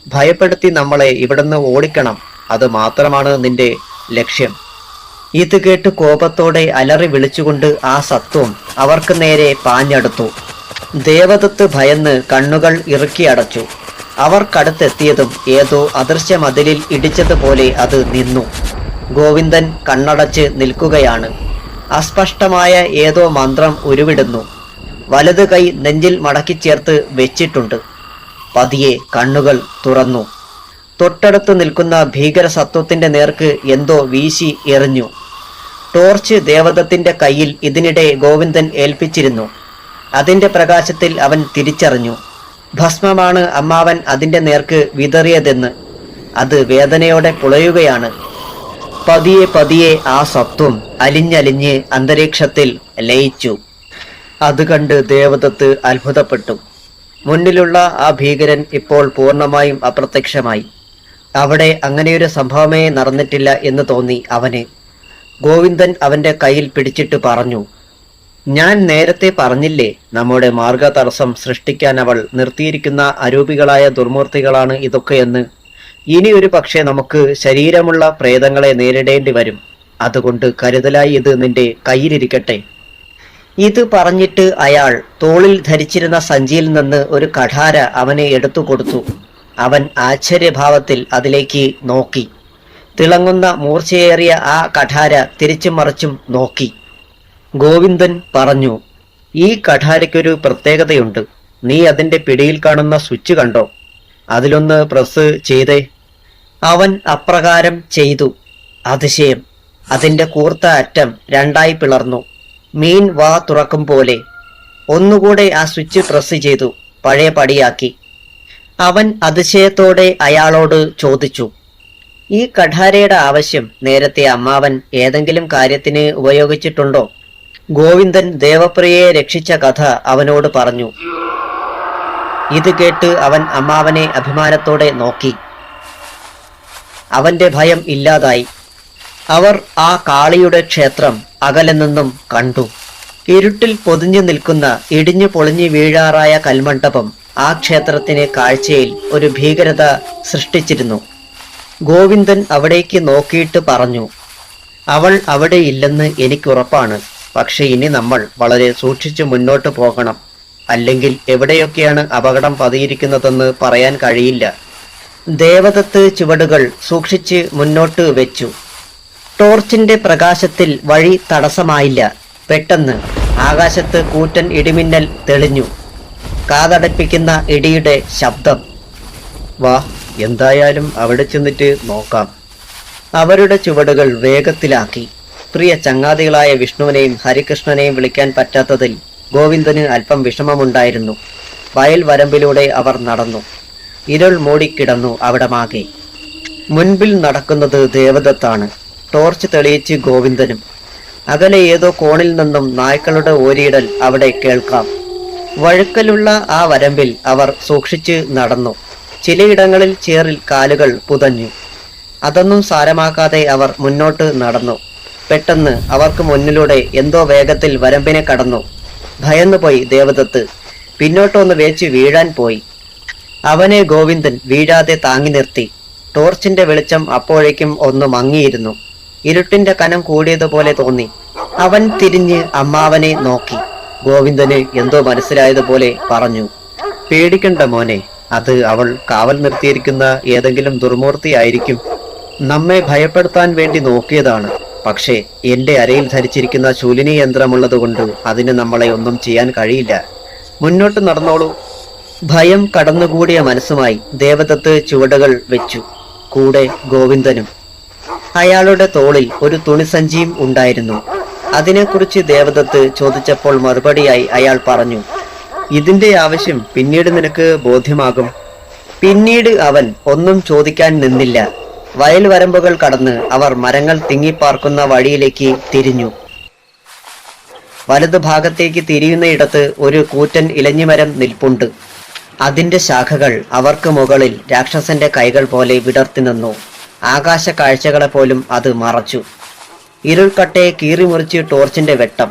[SPEAKER 1] ഭയപ്പെടുത്തി നമ്മളെ ഇവിടുന്ന് ഓടിക്കണം. അത് മാത്രമാണ് നിന്റെ ലക്ഷ്യം. ഇത് കേട്ട് കോപത്തോടെ അലറി വിളിച്ചുകൊണ്ട് ആ സത്വം അവർക്ക് നേരെ പാഞ്ഞടുത്തു. ദേവദത്ത് ഭയന്ന് കണ്ണുകൾ ഇറുക്കി അടച്ചു. അവർക്കടുത്തെത്തിയതും ഏതോ അദൃശ്യ മതിലിൽ ഇടിച്ചതുപോലെ അത് നിന്നു. ഗോവിന്ദൻ കണ്ണടച്ച് നിൽക്കുകയാണ്. അസ്പഷ്ടമായ ഏതോ മന്ത്രം ഉരുവിടുന്നു. വലത് കൈ നെഞ്ചിൽ മടക്കിച്ചേർത്ത് വെച്ചിട്ടുണ്ട്. പതിയെ കണ്ണുകൾ തുറന്നു. തൊട്ടടുത്ത് നിൽക്കുന്ന ഭീകര സത്വത്തിന്റെ നേർക്ക് എന്തോ വീശി എറിഞ്ഞു. ടോർച്ച് ദേവദത്തിന്റെ കയ്യിൽ ഇതിനിടെ ഗോവിന്ദൻ ഏൽപ്പിച്ചിരുന്നു. അതിന്റെ പ്രകാശത്തിൽ അവൻ തിരിച്ചറിഞ്ഞു, ഭസ്മമാണ് അമ്മാവൻ അതിന്റെ നേർക്ക് വിതറിയതെന്ന്. അത് വേദനയോടെ പുളയുകയാണ്. പതിയെ പതിയെ ആ സത്വം അലിഞ്ഞലിഞ്ഞ് അന്തരീക്ഷത്തിൽ ലയിച്ചു. അത് കണ്ട് ദേവദത്ത് അത്ഭുതപ്പെട്ടു. മുന്നിലുള്ള ആ ഭീകരൻ ഇപ്പോൾ പൂർണ്ണമായും അപ്രത്യക്ഷമായി. അവിടെ അങ്ങനെയൊരു സംഭവമേ നടന്നിട്ടില്ല എന്ന് തോന്നി അവന്. ഗോവിന്ദൻ അവന്റെ കയ്യിൽ പിടിച്ചിട്ട് പറഞ്ഞു, ഞാൻ നേരത്തെ പറഞ്ഞില്ലേ, നമ്മുടെ മാർഗതടസ്സം സൃഷ്ടിക്കാൻ അവൾ നിർത്തിയിരിക്കുന്ന അരൂപികളായ ദുർമൂർത്തികളാണ് ഇതൊക്കെയെന്ന്. ഇനി ഒരു പക്ഷേ നമുക്ക് ശരീരമുള്ള പ്രേതങ്ങളെ നേരിടേണ്ടി വരും. അതുകൊണ്ട് കരുതലായി ഇത് നിന്റെ കയ്യിലിരിക്കട്ടെ. ഇത് പറഞ്ഞിട്ട് അയാൾ തോളിൽ ധരിച്ചിരുന്ന സഞ്ചിയിൽ നിന്ന് ഒരു കഠാര അവനെ എടുത്തു കൊടുത്തു. അവൻ ആശ്ചര്യഭാവത്തിൽ അതിലേക്ക് നോക്കി. തിളങ്ങുന്ന മൂർച്ചയേറിയ ആ കഠാര തിരിച്ചും മറിച്ചും നോക്കി. ഗോവിന്ദൻ പറഞ്ഞു, ഈ കഠാരയ്ക്കൊരു പ്രത്യേകതയുണ്ട്. നീ അതിന്റെ പിടിയിൽ കാണുന്ന സ്വിച്ച് കണ്ടോ? അതിലൊന്ന് പ്രസ് ചെയ്തേ. അവൻ അപ്രകാരം ചെയ്തു. അതിശയം! അതിന്റെ കൂർത്ത അറ്റം രണ്ടായി പിളർന്നു. മീൻ വാ തുറക്കും പോലെ. ഒന്നുകൂടെ ആ സ്വിച്ച് പ്രസ് ചെയ്തു. പഴയ പടിയാക്കി. അവൻ അതിശയത്തോടെ അയാളോട് ചോദിച്ചു, ഈ കഠാരയുടെ ആവശ്യം നേരത്തെ അമ്മാവൻ ഏതെങ്കിലും കാര്യത്തിന് ഉപയോഗിച്ചിട്ടുണ്ടോ? ഗോവിന്ദൻ ദേവപ്രിയയെ രക്ഷിച്ച കഥ അവനോട് പറഞ്ഞു. ഇത് കേട്ട് അവൻ അമ്മാവനെ അഭിമാനത്തോടെ നോക്കി. അവന്റെ ഭയം ഇല്ലാതായി. അവർ ആ കാളിയുടെ ക്ഷേത്രം അകലെ നിന്നും കണ്ടു. ഇരുട്ടിൽ പൊതിഞ്ഞു നിൽക്കുന്ന ഇടിഞ്ഞു പൊളിഞ്ഞു വീഴാറായ കൽമണ്ഡപം ആ ക്ഷേത്രത്തിന് കാഴ്ചയിൽ ഒരു ഭീകരത സൃഷ്ടിച്ചിരുന്നു. ഗോവിന്ദൻ അവിടേക്ക് നോക്കിയിട്ട് പറഞ്ഞു, അവൾ അവിടെ ഇല്ലെന്ന് എനിക്കുറപ്പാണ്. പക്ഷെ ഇനി നമ്മൾ വളരെ സൂക്ഷിച്ചു മുന്നോട്ട് പോകണം. അല്ലെങ്കിൽ എവിടെയൊക്കെയാണ് അപകടം പതിയിരിക്കുന്നതെന്ന് പറയാൻ കഴിയില്ല. ദേവദത്ത് ചുവടുകൾ സൂക്ഷിച്ച് മുന്നോട്ട് വെച്ചു. ടോർച്ചിന്റെ പ്രകാശത്തിൽ വഴി തടസ്സമായില്ല. പെട്ടെന്ന് ആകാശത്ത് കൂറ്റൻ ഇടിമിന്നൽ തെളിഞ്ഞു. കാതടപ്പിക്കുന്ന ഇടിയുടെ ശബ്ദം. വാ, എന്തായാലും അവിടെ ചെന്നിട്ട് നോക്കാം. അവരുടെ ചുവടുകൾ വേഗത്തിലാക്കി. പ്രിയ ചങ്ങാതികളായ വിഷ്ണുവിനെയും ഹരികൃഷ്ണനെയും വിളിക്കാൻ പറ്റാത്തതിൽ ഗോവിന്ദന് അല്പം വിഷമമുണ്ടായിരുന്നു. വയൽ വരമ്പിലൂടെ അവർ നടന്നു. ഇരുൾ മൂടിക്കിടന്നു അവിടമാകെ. മുൻപിൽ നടക്കുന്നത് ദേവദത്താണ്. ടോർച്ച് തെളിയിച്ച് ഗോവിന്ദനും. അകലെ ഏതോ കോണിൽ നിന്നും നായ്ക്കളുടെ ഓരിയിടൽ അവിടെ കേൾക്കാം. വഴുക്കലുള്ള ആ വരമ്പിൽ അവർ സൂക്ഷിച്ച് നടന്നു. ചിലയിടങ്ങളിൽ ചേറിൽ കാലുകൾ പുതഞ്ഞു. അതൊന്നും സാരമാക്കാതെ അവർ മുന്നോട്ട് നടന്നു. പെട്ടെന്ന് അവർക്ക് മുന്നിലൂടെ എന്തോ വേഗത്തിൽ വരമ്പിനെ കടന്നു. ഭയന്നുപോയി ദേവദത്ത്. പിന്നോട്ടൊന്ന് വേച്ച് വീഴാൻ പോയി. അവനെ ഗോവിന്ദൻ വീഴാതെ താങ്ങി നിർത്തി. ടോർച്ചിന്റെ വെളിച്ചം അപ്പോഴേക്കും ഒന്ന് മങ്ങിയിരുന്നു. ഇരുട്ടിന്റെ കനം കൂടിയതുപോലെ തോന്നി. അവൻ തിരിഞ്ഞ് അമ്മാവനെ നോക്കി. ഗോവിന്ദന് എന്തോ മനസ്സിലായതുപോലെ പറഞ്ഞു, പേടിക്കണ്ട മോനെ, അത് അവൾ കാവൽ നിർത്തിയിരിക്കുന്ന ഏതെങ്കിലും ദുർമൂർത്തിയായിരിക്കും. നമ്മെ ഭയപ്പെടുത്താൻ വേണ്ടി നോക്കിയതാണ്. പക്ഷേ എന്റെ അരയിൽ ധരിച്ചിരിക്കുന്ന ശൂലിനി യന്ത്രമുള്ളതുകൊണ്ട് അതിന് നമ്മളെ ഒന്നും ചെയ്യാൻ കഴിയില്ല. മുന്നോട്ട് നടന്നോളൂ. ഭയം കടന്നുകൂടിയ മനസ്സുമായി ദേവദത്ത് ചുവടുകൾ വെച്ചു. കൂടെ ഗോവിന്ദനും. അയാളുടെ തോളിൽ ഒരു തുണിസഞ്ചിയും ഉണ്ടായിരുന്നു. അതിനെക്കുറിച്ച് ദേവദത്ത് ചോദിച്ചപ്പോൾ മറുപടിയായി അയാൾ പറഞ്ഞു, ഇതിന്റെ ആവശ്യം പിന്നീട് നിനക്ക് ബോധ്യമാകും. പിന്നീട് അവൻ ഒന്നും ചോദിക്കാൻ നിന്നില്ല. വയൽ വരമ്പുകൾ കടന്ന് അവർ മരങ്ങൾ തിങ്ങിപ്പാർക്കുന്ന വഴിയിലേക്ക് തിരിഞ്ഞു. വലതുഭാഗത്തേക്ക് തിരിയുന്നയിടത്ത് ഒരു കൂറ്റൻ ഇലഞ്ഞിമരം നിൽപ്പുണ്ട്. അതിന്റെ ശാഖകൾ അവർക്ക് മുകളിൽ രാക്ഷസന്റെ കൈകൾ പോലെ വിടർത്തി നിന്നു. ആകാശ കാഴ്ചകളെ പോലും അത് മറച്ചു. ഇരുൾക്കട്ടയെ കീറിമുറിച്ച് ടോർച്ചിന്റെ വെട്ടം.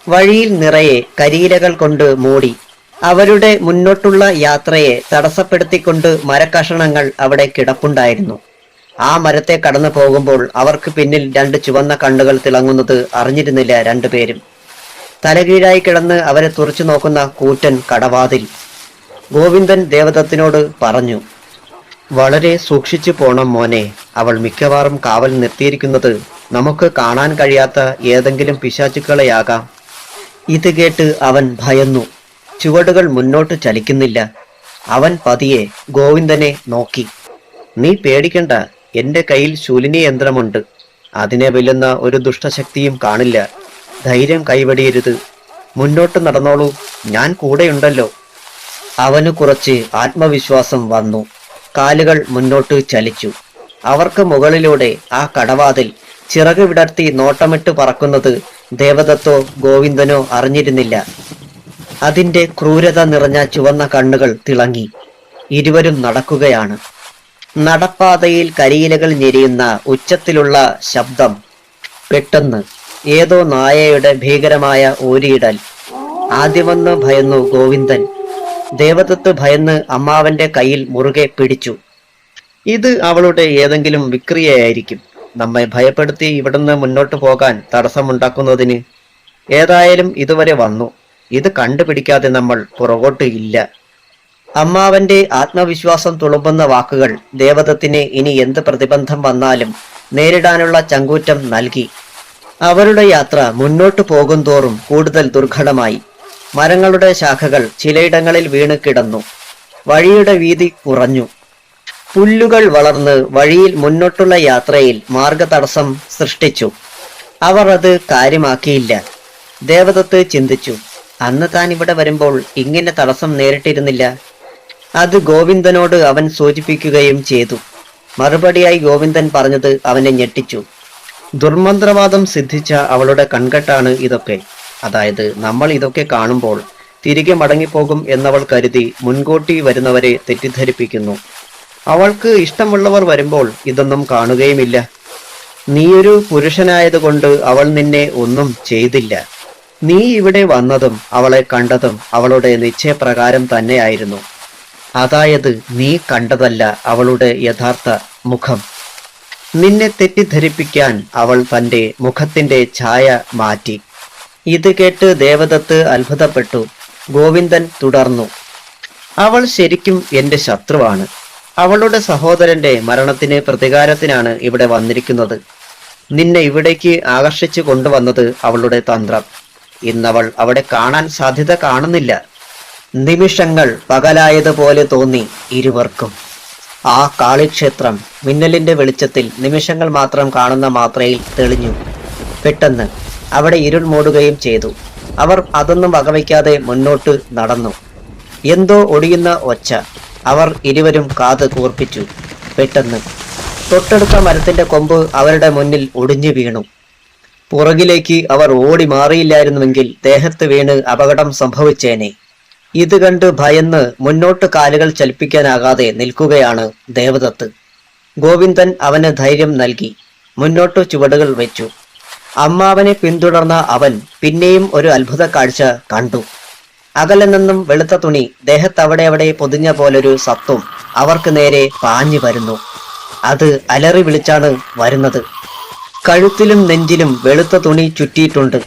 [SPEAKER 1] വഴിയിൽ നിറയെ കരിയിലകൾ കൊണ്ട് മൂടി. അവരുടെ മുന്നോട്ടുള്ള യാത്രയെ തടസ്സപ്പെടുത്തിക്കൊണ്ട് മരക്കഷണങ്ങൾ അവിടെ കിടപ്പുണ്ടായിരുന്നു. ആ മരത്തെ കടന്നു പോകുമ്പോൾ അവർക്ക് പിന്നിൽ രണ്ട് ചുവന്ന കണ്ണുകൾ തിളങ്ങുന്നത് അറിഞ്ഞിരുന്നില്ല രണ്ടുപേരും. തലകീഴായി കിടന്ന് അവരെ തുറച്ചു നോക്കുന്ന കൂറ്റൻ കടവാതിൽ. ഗോവിന്ദൻ ദേവദത്തിനോട് പറഞ്ഞു, വളരെ സൂക്ഷിച്ചു പോണം മോനെ. അവൾ മിക്കവാറും കാവൽ നിർത്തിയിരിക്കുന്നത് നമുക്ക് കാണാൻ കഴിയാത്ത ഏതെങ്കിലും പിശാചുക്കളെയാകാം. ഇത് കേട്ട് അവൻ ഭയന്നു. ചുവടുകൾ മുന്നോട്ട് ചലിക്കുന്നില്ല. അവൻ പതിയെ ഗോവിന്ദനെ നോക്കി. നീ പേടിക്കണ്ട, എന്റെ കയ്യിൽ ശൂലിനി യന്ത്രമുണ്ട്. അതിനെ വെല്ലുന്ന ഒരു ദുഷ്ടശക്തിയും കാണില്ല. ധൈര്യം കൈവടിയരുത്. മുന്നോട്ട് നടന്നോളൂ, ഞാൻ കൂടെയുണ്ടല്ലോ. അവന് കുറച്ച് ആത്മവിശ്വാസം വന്നു. കാലുകൾ മുന്നോട്ട് ചലിച്ചു. അവർക്ക് മുകളിലൂടെ ആ കടവാതിൽ ചിറക് വിടർത്തി നോട്ടമിട്ട് പറക്കുന്നത് ദേവദത്തോ ഗോവിന്ദനോ അറിഞ്ഞിരുന്നില്ല. അതിന്റെ ക്രൂരത നിറഞ്ഞ ചുവന്ന കണ്ണുകൾ തിളങ്ങി. ഇരുവരും നടക്കുകയാണ്. നടപ്പാതയിൽ കരിയിലകൾ ഞെരിയുന്ന ഉച്ചത്തിലുള്ള ശബ്ദം. പെട്ടെന്ന് ഏതോ നായയുടെ ഭീകരമായ ഓരിയിടൽ. ആദ്യമൊന്ന് ഭയന്നു ഗോവിന്ദൻ. ദേവദത്ത് ഭയന്ന് അമ്മാവന്റെ കയ്യിൽ മുറുകെ പിടിച്ചു. ഇത് അവളുടെ ഏതെങ്കിലും വിക്രിയയായിരിക്കും, നമ്മെ ഭയപ്പെടുത്തി ഇവിടുന്ന് മുന്നോട്ട് പോകാൻ തടസ്സമുണ്ടാക്കുന്നതിന്. ഏതായാലും ഇതുവരെ വന്നു. ഇത് കണ്ടുപിടിക്കാതെ നമ്മൾ പുറകോട്ട് ഇല്ല. അമ്മാവന്റെ ആത്മവിശ്വാസം തുളുമ്പുന്ന വാക്കുകൾ ദേവദത്തിന് ഇനി എന്ത് പ്രതിബന്ധം വന്നാലും നേരിടാനുള്ള ചങ്കൂറ്റം നൽകി. അവരുടെ യാത്ര മുന്നോട്ടു പോകുന്തോറും കൂടുതൽ ദുർഘടമായി. മരങ്ങളുടെ ശാഖകൾ ചിലയിടങ്ങളിൽ വീണ് കിടന്നു. വഴിയുടെ വീതി കുറഞ്ഞു. പുല്ലുകൾ വളർന്ന് വഴിയിൽ മുന്നോട്ടുള്ള യാത്രയിൽ മാർഗതടസ്സം സൃഷ്ടിച്ചു. അവർ അത് കാര്യമാക്കിയില്ല. ദേവദത്ത് ചിന്തിച്ചു, അന്ന് താൻ ഇവിടെ വരുമ്പോൾ ഇങ്ങനെ തടസ്സം നേരിട്ടിരുന്നില്ല. അത് ഗോവിന്ദനോട് അവൻ സൂചിപ്പിക്കുകയും ചെയ്തു. മറുപടിയായി ഗോവിന്ദൻ പറഞ്ഞത് അവനെ ഞെട്ടിച്ചു. ദുർമന്ത്രവാദം സിദ്ധിച്ച അവളുടെ കൺകെട്ടാണ് ഇതൊക്കെ. അതായത് നമ്മൾ ഇതൊക്കെ കാണുമ്പോൾ തിരികെ മടങ്ങിപ്പോകും എന്നവൾ കരുതി മുൻകൂട്ടി വരുന്നവരെ തെറ്റിദ്ധരിപ്പിക്കുന്നു. അവൾക്ക് ഇഷ്ടമുള്ളവർ വരുമ്പോൾ ഇതൊന്നും കാണുകയുമില്ല. നീയൊരു പുരുഷനായതുകൊണ്ട് അവൾ നിന്നെ ഒന്നും ചെയ്തില്ല. നീ ഇവിടെ വന്നതും അവളെ കണ്ടതും അവളുടെ നിശ്ചയപ്രകാരം തന്നെയായിരുന്നു. അതായത് നീ കണ്ടതല്ല അവളുടെ യഥാർത്ഥ മുഖം. നിന്നെ തെറ്റിദ്ധരിപ്പിക്കാൻ അവൾ തന്റെ മുഖത്തിന്റെ ഛായ മാറ്റി. ഇത് കേട്ട് ദേവദത്ത് അത്ഭുതപ്പെട്ടു. ഗോവിന്ദൻ തുടർന്നു, അവൾ ശരിക്കും എന്റെ ശത്രുവാണ്. അവളുടെ സഹോദരന്റെ മരണത്തിന് പ്രതികാരത്തിനാണ് ഇവിടെ വന്നിരിക്കുന്നത്. നിന്നെ ഇവിടേക്ക് ആകർഷിച്ചു കൊണ്ടുവന്നത് അവളുടെ തന്ത്രം. ഇന്നവൾ അവിടെ കാണാൻ സാധ്യത കാണുന്നില്ല. നിമിഷങ്ങൾ പകലായതുപോലെ തോന്നി ഇരുവർക്കും. ആ കാളിക്ഷേത്രം മിന്നലിന്റെ വെളിച്ചത്തിൽ നിമിഷങ്ങൾ മാത്രം കാണുന്ന മാത്രയിൽ തെളിഞ്ഞു. പെട്ടെന്ന് അവിടെ ഇരുൾ മൂടുകയും ചെയ്തു. അവർ അതൊന്നും വകവയ്ക്കാതെ മുന്നോട്ട് നടന്നു. എന്തോ ഒടിയുന്ന ഒച്ച. അവർ ഇരുവരും കാത് കൂർപ്പിച്ചു. പെട്ടെന്ന് തൊട്ടടുത്ത മരത്തിന്റെ കൊമ്പ് അവരുടെ മുന്നിൽ ഒടിഞ്ഞു വീണു. പുറകിലേക്ക് അവർ ഓടി മാറിയില്ലായിരുന്നുവെങ്കിൽ ദേഹത്ത് വീണ് അപകടം സംഭവിച്ചേനെ. ഇത് കണ്ട് ഭയന്ന് മുന്നോട്ട് കാലുകൾ ചലിപ്പിക്കാനാകാതെ നിൽക്കുകയാണ് ദേവദത്ത്. ഗോവിന്ദൻ അവന് ധൈര്യം നൽകി മുന്നോട്ടു ചുവടുകൾ വെച്ചു. അമ്മാവനെ പിന്തുടർന്ന അവൻ പിന്നെയും ഒരു അത്ഭുത കാഴ്ച കണ്ടു. അകലെ നിന്നും വെളുത്ത തുണി ദേഹത്തവിടെ അവിടെ പൊതിഞ്ഞ പോലൊരു സത്വം അവർക്ക് നേരെ പാഞ്ഞു വരുന്നു. അത് അലറി വിളിച്ചാണ് വരുന്നത്. കഴുത്തിലും നെഞ്ചിലും വെളുത്ത തുണി ചുറ്റിയിട്ടുണ്ട്.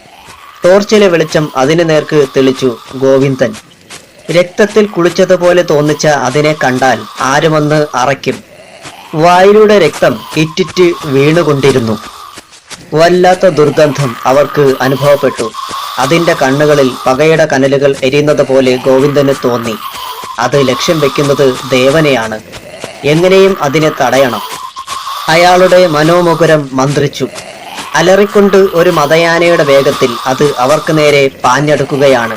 [SPEAKER 1] ടോർച്ചിലെ വെളിച്ചം അതിനു നേർക്ക് തെളിച്ചു ഗോവിന്ദൻ. രക്തത്തിൽ കുളിച്ചതുപോലെ തോന്നിച്ച അതിനെ കണ്ടാൽ ആരുമൊന്ന് അറയ്ക്കും. വായിലൂടെ രക്തം ഇറ്റിറ്റ് വീണുകൊണ്ടിരുന്നു. വല്ലാത്ത ദുർഗന്ധം അവർക്ക് അനുഭവപ്പെട്ടു. അതിന്റെ കണ്ണുകളിൽ പകയുടെ കനലുകൾ എരിയുന്നത് പോലെ ഗോവിന്ദന് തോന്നി. അത് ലക്ഷ്യം വെക്കുന്നത് ദേവനെയാണ്. എങ്ങനെയും അതിനെ തടയണം. അയാളുടെ മനോമുകുരം മന്ത്രിച്ചു. അലറിക്കൊണ്ട് ഒരു മതയാനയുടെ വേഗത്തിൽ അത് അവർക്ക് നേരെ പാഞ്ഞെടുക്കുകയാണ്.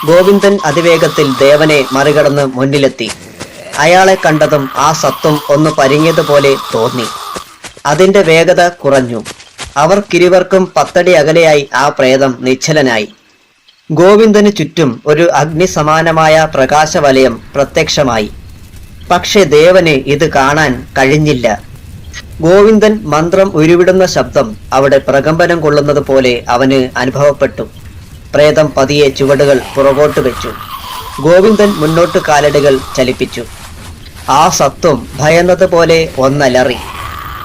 [SPEAKER 1] ഗോവിന്ദൻ അതിവേഗത്തിൽ ദേവനെ മറികടന്ന് മുന്നിലെത്തി. അയാളെ കണ്ടതും ആ സത്വം ഒന്ന് പരിങ്ങിയതുപോലെ തോന്നി. അതിന്റെ വേഗത കുറഞ്ഞു. അവർക്കിരുവർക്കും 10 അടി അകലെയായി ആ പ്രേതം നിശ്ചലനായി. ഗോവിന്ദന് ചുറ്റും ഒരു അഗ്നിസമാനമായ പ്രകാശവലയം പ്രത്യക്ഷമായി. പക്ഷെ ദേവന് ഇത് കാണാൻ കഴിഞ്ഞില്ല. ഗോവിന്ദൻ മന്ത്രം ഉരുവിടുന്ന ശബ്ദം അവിടെ പ്രകമ്പനം കൊള്ളുന്നത് പോലെ അവന് അനുഭവപ്പെട്ടു. പ്രേതം പതിയെ ചുവടുകൾ പുറകോട്ട് വെച്ചു. ഗോവിന്ദൻ മുന്നോട്ട് കാലടികൾ ചലിപ്പിച്ചു. ആ സത്വം ഭയന്നത് പോലെ ഒന്നലറി.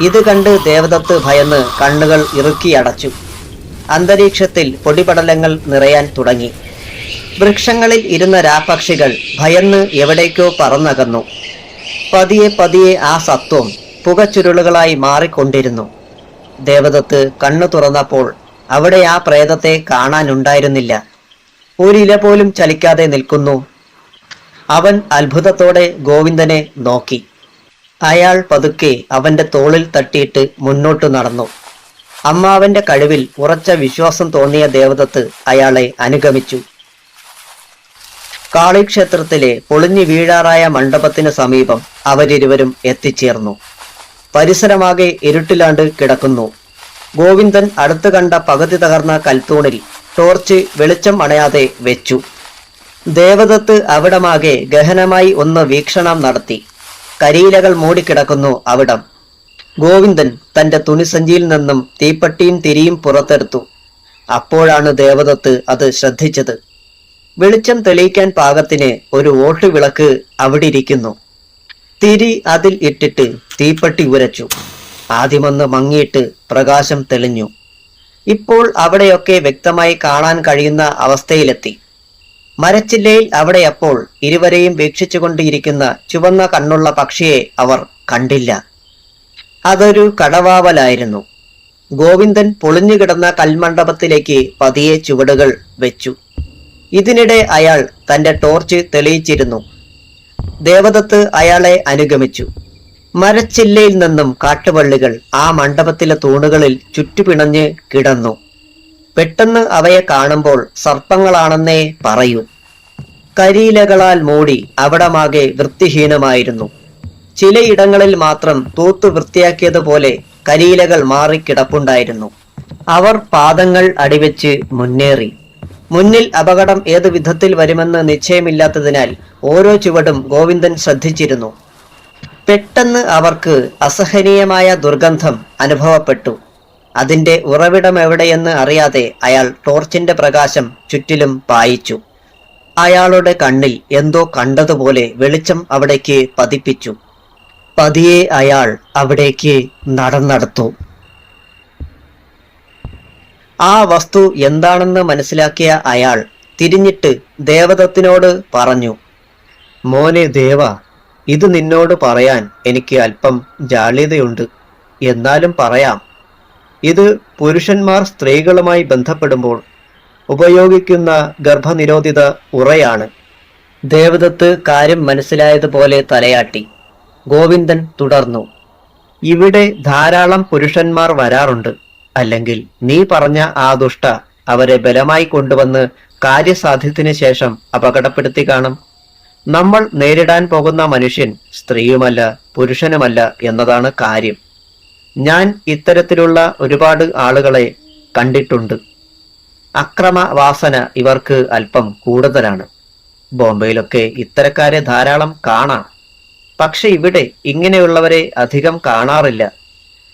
[SPEAKER 1] ഇത് കണ്ട് ദേവദത്ത് ഭയന്ന് കണ്ണുകൾ ഇറുക്കിയടച്ചു. അന്തരീക്ഷത്തിൽ പൊടിപടലങ്ങൾ നിറയാൻ തുടങ്ങി. വൃക്ഷങ്ങളിൽ ഇരുന്ന രാപക്ഷികൾ ഭയന്ന് എവിടേക്കോ പറന്നകന്നു. പതിയെ പതിയെ ആ സത്വം പുകച്ചുരുളുകളായി മാറിക്കൊണ്ടിരുന്നു. ദേവദത്ത് കണ്ണു തുറന്നപ്പോൾ അവിടെ ആ പ്രേതത്തെ കാണാനുണ്ടായിരുന്നില്ല. ഒരില പോലും ചലിക്കാതെ നിൽക്കുന്നു. അവൻ അത്ഭുതത്തോടെ ഗോവിന്ദനെ നോക്കി. അയാൾ പതുക്കെ അവന്റെ തോളിൽ തട്ടിയിട്ട് മുന്നോട്ട് നടന്നു. അമ്മാവന്റെ കഴിവിൽ ഉറച്ച വിശ്വാസം തോന്നിയ ദേവദത്ത് അയാളെ അനുഗമിച്ചു. കാളിക്ഷേത്രത്തിലെ പൊളിഞ്ഞു വീഴാറായ മണ്ഡപത്തിന് സമീപം അവരിരുവരും എത്തിച്ചേർന്നു. പരിസരമാകെ ഇരുട്ടിലാണ്ട് കിടക്കുന്നു. ഗോവിന്ദൻ അടുത്ത് കണ്ട പകുതി തകർന്ന കൽത്തൂണിൽ ടോർച്ച് വെളിച്ചം അണയാതെ വെച്ചു. ദേവദത്ത് അവിടമാകെ ഗഹനമായി ഒന്ന് വീക്ഷണം നടത്തി. കരിയിലകൾ മൂടിക്കിടക്കുന്നു അവിടം. ഗോവിന്ദൻ തന്റെ തുണിസഞ്ചിയിൽ നിന്നും തീപ്പട്ടിയും തിരിയും പുറത്തെടുത്തു. അപ്പോഴാണ് ദേവദത്ത് അത് ശ്രദ്ധിച്ചത്. വെളിച്ചം തെളിയിക്കാൻ പാകത്തിന് ഒരു ഓട്ടുവിളക്ക് അവിടെ ഇരിക്കുന്നു. തിരി അതിൽ ഇട്ടിട്ട് തീപ്പട്ടി ഉരച്ചു. ആദ്യമൊന്ന് മങ്ങിയിട്ട് പ്രകാശം തെളിഞ്ഞു. ഇപ്പോൾ അവിടെയൊക്കെ വ്യക്തമായി കാണാൻ കഴിയുന്ന അവസ്ഥയിലെത്തി. മരച്ചില്ലയിൽ അവിടെ അപ്പോൾ ഇരുവരെയും വീക്ഷിച്ചുകൊണ്ടിരിക്കുന്ന ചുവന്ന കണ്ണുള്ള പക്ഷിയെ അവർ കണ്ടില്ല. അതൊരു കടവാവലായിരുന്നു. ഗോവിന്ദൻ പൊളിഞ്ഞുകിടന്ന കൽമണ്ഡപത്തിലേക്ക് പതിയെ ചുവടുകൾ വെച്ചു. ഇതിനിടെ അയാൾ തന്റെ ടോർച്ച് തെളിയിച്ചിരുന്നു. ദേവദത്ത് അയാളെ അനുഗമിച്ചു. മരച്ചില്ലയിൽ നിന്നും കാട്ടുവള്ളികൾ ആ മണ്ഡപത്തിലെ തൂണുകളിൽ ചുറ്റുപിണഞ്ഞ് കിടന്നു. പെട്ടെന്ന് അവയെ കാണുമ്പോൾ സർപ്പങ്ങളാണെന്നേ പറയൂ. കരിയിലകളാൽ മൂടി അവിടമാകെ വൃത്തിഹീനമായിരുന്നു. ചിലയിടങ്ങളിൽ മാത്രം തൂത്തു വൃത്തിയാക്കിയതുപോലെ കരിയിലകൾ മാറിക്കിടപ്പുണ്ടായിരുന്നു. അവർ പാദങ്ങൾ അടിവെച്ച് മുന്നേറി. മുന്നിൽ അപകടം ഏതു വിധത്തിൽ വരുമെന്ന് നിശ്ചയമില്ലാത്തതിനാൽ ഓരോ ചുവടും ഗോവിന്ദൻ ശ്രദ്ധിച്ചിരുന്നു. പെട്ടെന്ന് അവർക്ക് അസഹനീയമായ ദുർഗന്ധം അനുഭവപ്പെട്ടു. അതിന്റെ ഉറവിടം എവിടെയെന്ന് അറിയാതെ അയാൾ ടോർച്ചിന്റെ പ്രകാശം ചുറ്റിലും പായിച്ചു. അയാളുടെ കണ്ണിൽ എന്തോ കണ്ടതുപോലെ വെളിച്ചം അവിടേക്ക് പതിപ്പിച്ചു. പതിയെ അയാൾ അവിടേക്ക് നടന്നെടുത്തു. ആ വസ്തു എന്താണെന്ന് മനസ്സിലാക്കിയ അയാൾ തിരിഞ്ഞിട്ട് ദേവദത്തിനോട് പറഞ്ഞു, മോനെ ദേവ, ഇത് നിന്നോട് പറയാൻ എനിക്ക് അല്പം ജാള്യതയുണ്ട്. എന്നാലും പറയാം. ഇത് പുരുഷന്മാർ സ്ത്രീകളുമായി ബന്ധപ്പെടുമ്പോൾ ഉപയോഗിക്കുന്ന ഗർഭനിരോധിത ഉറയാണ്. ദേവദത്ത് കാര്യം മനസ്സിലായതുപോലെ തലയാട്ടി. ഗോവിന്ദൻ തുടർന്നു, ഇവിടെ ധാരാളം പുരുഷന്മാർ വരാറുണ്ട്. അല്ലെങ്കിൽ നീ പറഞ്ഞ ആ ദുഷ്ട അവരെ ബലമായി കൊണ്ടുവന്ന് കാര്യസാധ്യത്തിന് ശേഷം അപകടപ്പെടുത്തി കാണും. നമ്മൾ നേരിടാൻ പോകുന്ന മനുഷ്യൻ സ്ത്രീയുമല്ല പുരുഷനുമല്ല എന്നതാണ് കാര്യം. ഞാൻ ഇത്തരത്തിലുള്ള ഒരുപാട് ആളുകളെ കണ്ടിട്ടുണ്ട്. അക്രമ വാസന ഇവർക്ക് അല്പം കൂടുതലാണ്. ബോംബെയിലൊക്കെ ഇത്തരക്കാരെ ധാരാളം കാണാം. പക്ഷെ ഇവിടെ ഇങ്ങനെയുള്ളവരെ അധികം കാണാറില്ല.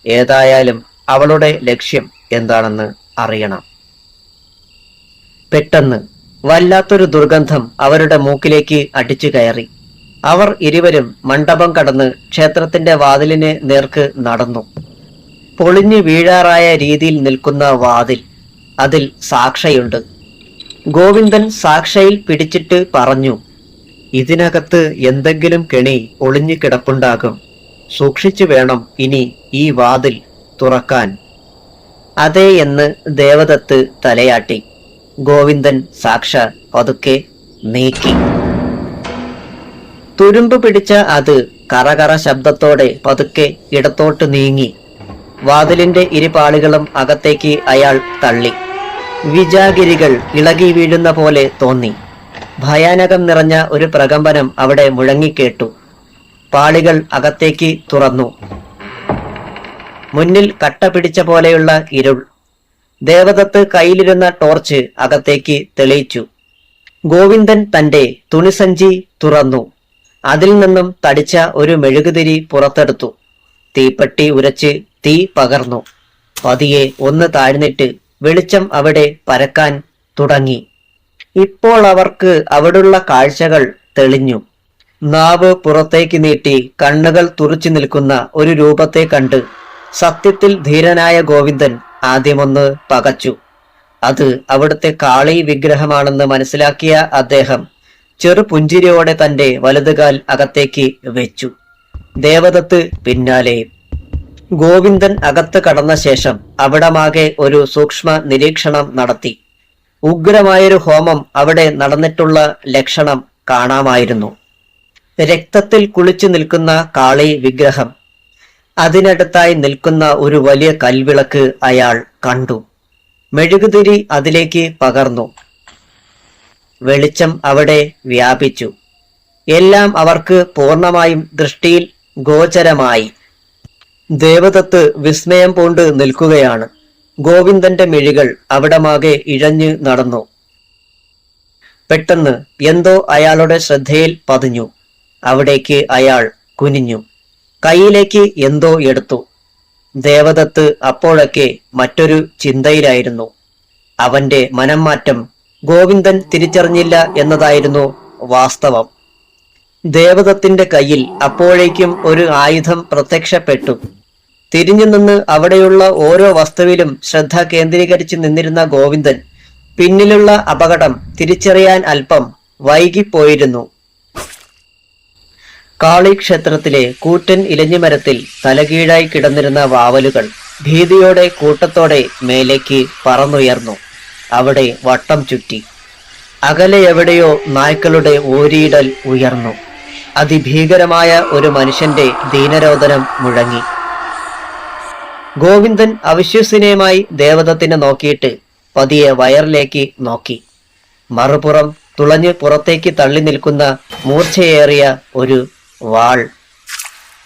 [SPEAKER 1] ഏതായാലും അവളുടെ ലക്ഷ്യം എന്താണെന്ന് അറിയണം. പെട്ടെന്ന് വല്ലാത്തൊരു ദുർഗന്ധം അവരുടെ മൂക്കിലേക്ക് അടിച്ചു കയറി. അവർ ഇരുവരും മണ്ഡപം കടന്ന് ക്ഷേത്രത്തിന്റെ വാതിലിന് നേർക്ക് നടന്നു. പൊളിഞ്ഞു വീഴാറായ രീതിയിൽ നിൽക്കുന്ന വാതിൽ, അതിൽ സാക്ഷയുണ്ട്. ഗോവിന്ദൻ സാക്ഷയിൽ പിടിച്ചിട്ട് പറഞ്ഞു, ഇതിനകത്ത് എന്തെങ്കിലും കെണി ഒളിഞ്ഞു കിടപ്പുണ്ടാകും. സൂക്ഷിച്ചു വേണം ഇനി ഈ വാതിൽ തുറക്കാൻ. അതേ എന്ന് ദേവദത്ത് തലയാട്ടി. ഗോവിന്ദൻ സാക്ഷ പതുക്കെ നീക്കി. തുരുമ്പ് പിടിച്ച അത് കറകറ ശബ്ദത്തോടെ പതുക്കെ ഇടത്തോട്ട് നീങ്ങി. വാതിലിന്റെ ഇരുപാളികളും അകത്തേക്ക് അയാൾ തള്ളി. വിജാഗിരികൾ ഇളകി വീഴുന്ന പോലെ തോന്നി. ഭയാനകം നിറഞ്ഞ ഒരു പ്രകമ്പനം അവിടെ മുഴങ്ങിക്കേട്ടു. പാളികൾ അകത്തേക്ക് തുറന്നു. മുന്നിൽ കട്ട പിടിച്ച പോലെയുള്ള ഇരുൾ. ദേവദത്ത് കയ്യിലിരുന്ന ടോർച്ച് അകത്തേക്ക് തെളിയിച്ചു. ഗോവിന്ദൻ തന്റെ തുണിസഞ്ചി തുറന്നു. അതിൽ നിന്നും തടിച്ച ഒരു മെഴുകുതിരി പുറത്തെടുത്തു. തീപ്പെട്ടി ഉരച്ച് തീ പകർന്നു. പതിയെ ഒന്ന് താഴ്ന്നിട്ട് വെളിച്ചം അവിടെ പരക്കാൻ തുടങ്ങി. ഇപ്പോൾ അവർക്ക് അവിടുള്ള കാഴ്ചകൾ തെളിഞ്ഞു. നാവ് പുറത്തേക്ക് നീട്ടി കണ്ണുകൾ തുറച്ചു നിൽക്കുന്ന ഒരു രൂപത്തെ കണ്ട് സത്യത്തിൽ ധീരനായ ഗോവിന്ദൻ ആദ്യമൊന്ന് പകച്ചു. അത് അവിടുത്തെ കാളി വിഗ്രഹമാണെന്ന് മനസ്സിലാക്കിയ അദ്ദേഹം ചെറുപുഞ്ചിരിയോടെ തന്റെ വലതുകാൽ അകത്തേക്ക് വെച്ചു. ദേവദത്ത് പിന്നാലെ. ഗോവിന്ദൻ അകത്ത് കടന്ന ശേഷം അവിടമാകെ ഒരു സൂക്ഷ്മ നിരീക്ഷണം നടത്തി. ഉഗ്രമായൊരു ഹോമം അവിടെ നടന്നിട്ടുള്ള ലക്ഷണം കാണാമായിരുന്നു. രക്തത്തിൽ കുളിച്ചു നിൽക്കുന്ന കാളി വിഗ്രഹം. അതിനടുത്തായി നിൽക്കുന്ന ഒരു വലിയ കൽവിളക്ക് അയാൾ കണ്ടു. മെഴുകുതിരി അതിലേക്ക് പകർന്നു. വെളിച്ചം അവിടെ വ്യാപിച്ചു. എല്ലാം അവർക്ക് പൂർണ്ണമായും ദൃഷ്ടിയിൽ ഗോചരമായി. ദേവദത്ത് വിസ്മയം പൂണ്ട് നിൽക്കുകയാണ്. ഗോവിന്ദന്റെ മിഴികൾ അവിടമാകെ ഇഴഞ്ഞു നടന്നു. പെട്ടെന്ന് എന്തോ അയാളുടെ ശ്രദ്ധയിൽ പതിഞ്ഞു. അവിടേക്ക് അയാൾ കുനിഞ്ഞു. കയ്യിലേക്ക് എന്തോ എടുത്തു. ദേവദത്ത് അപ്പോഴൊക്കെ മറ്റൊരു ചിന്തയിലായിരുന്നു. അവന്റെ മനം മാറ്റം ഗോവിന്ദൻ തിരിച്ചറിഞ്ഞില്ല എന്നതായിരുന്നു വാസ്തവം. ദേവദത്തിന്റെ കയ്യിൽ അപ്പോഴേക്കും ഒരു ആയുധം പ്രത്യക്ഷപ്പെട്ടു. തിരിഞ്ഞു നിന്ന് അവിടെയുള്ള ഓരോ വസ്തുവിലും ശ്രദ്ധ കേന്ദ്രീകരിച്ച് നിന്നിരുന്ന ഗോവിന്ദൻ പിന്നിലുള്ള അപകടം തിരിച്ചറിയാൻ അല്പം വൈകിപ്പോയിരുന്നു. കാളിക്ഷേത്രത്തിലെ കൂറ്റൻ ഇലഞ്ഞിമരത്തിൽ തലകീഴായി കിടന്നിരുന്ന വാവലുകൾ ഭീതിയോടെ കൂട്ടത്തോടെ മേലേക്ക് പറന്നുയർന്നു. അവിടെ വട്ടം ചുറ്റി. അകലെ എവിടെയോ നായ്ക്കളുടെ ഓരിയിടൽ ഉയർന്നു. അതിഭീകരമായ ഒരു മനുഷ്യന്റെ ദീനരോദനം മുഴങ്ങി. ഗോവിന്ദൻ അവിശ്വസനീയമായി ദേവദത്തിനെ നോക്കിയിട്ട് പതിയെ വയറിലേക്ക് നോക്കി. മറുപുറം തുളഞ്ഞ് പുറത്തേക്ക് തള്ളി നിൽക്കുന്ന മൂർച്ചയേറിയ ഒരു വാൾ.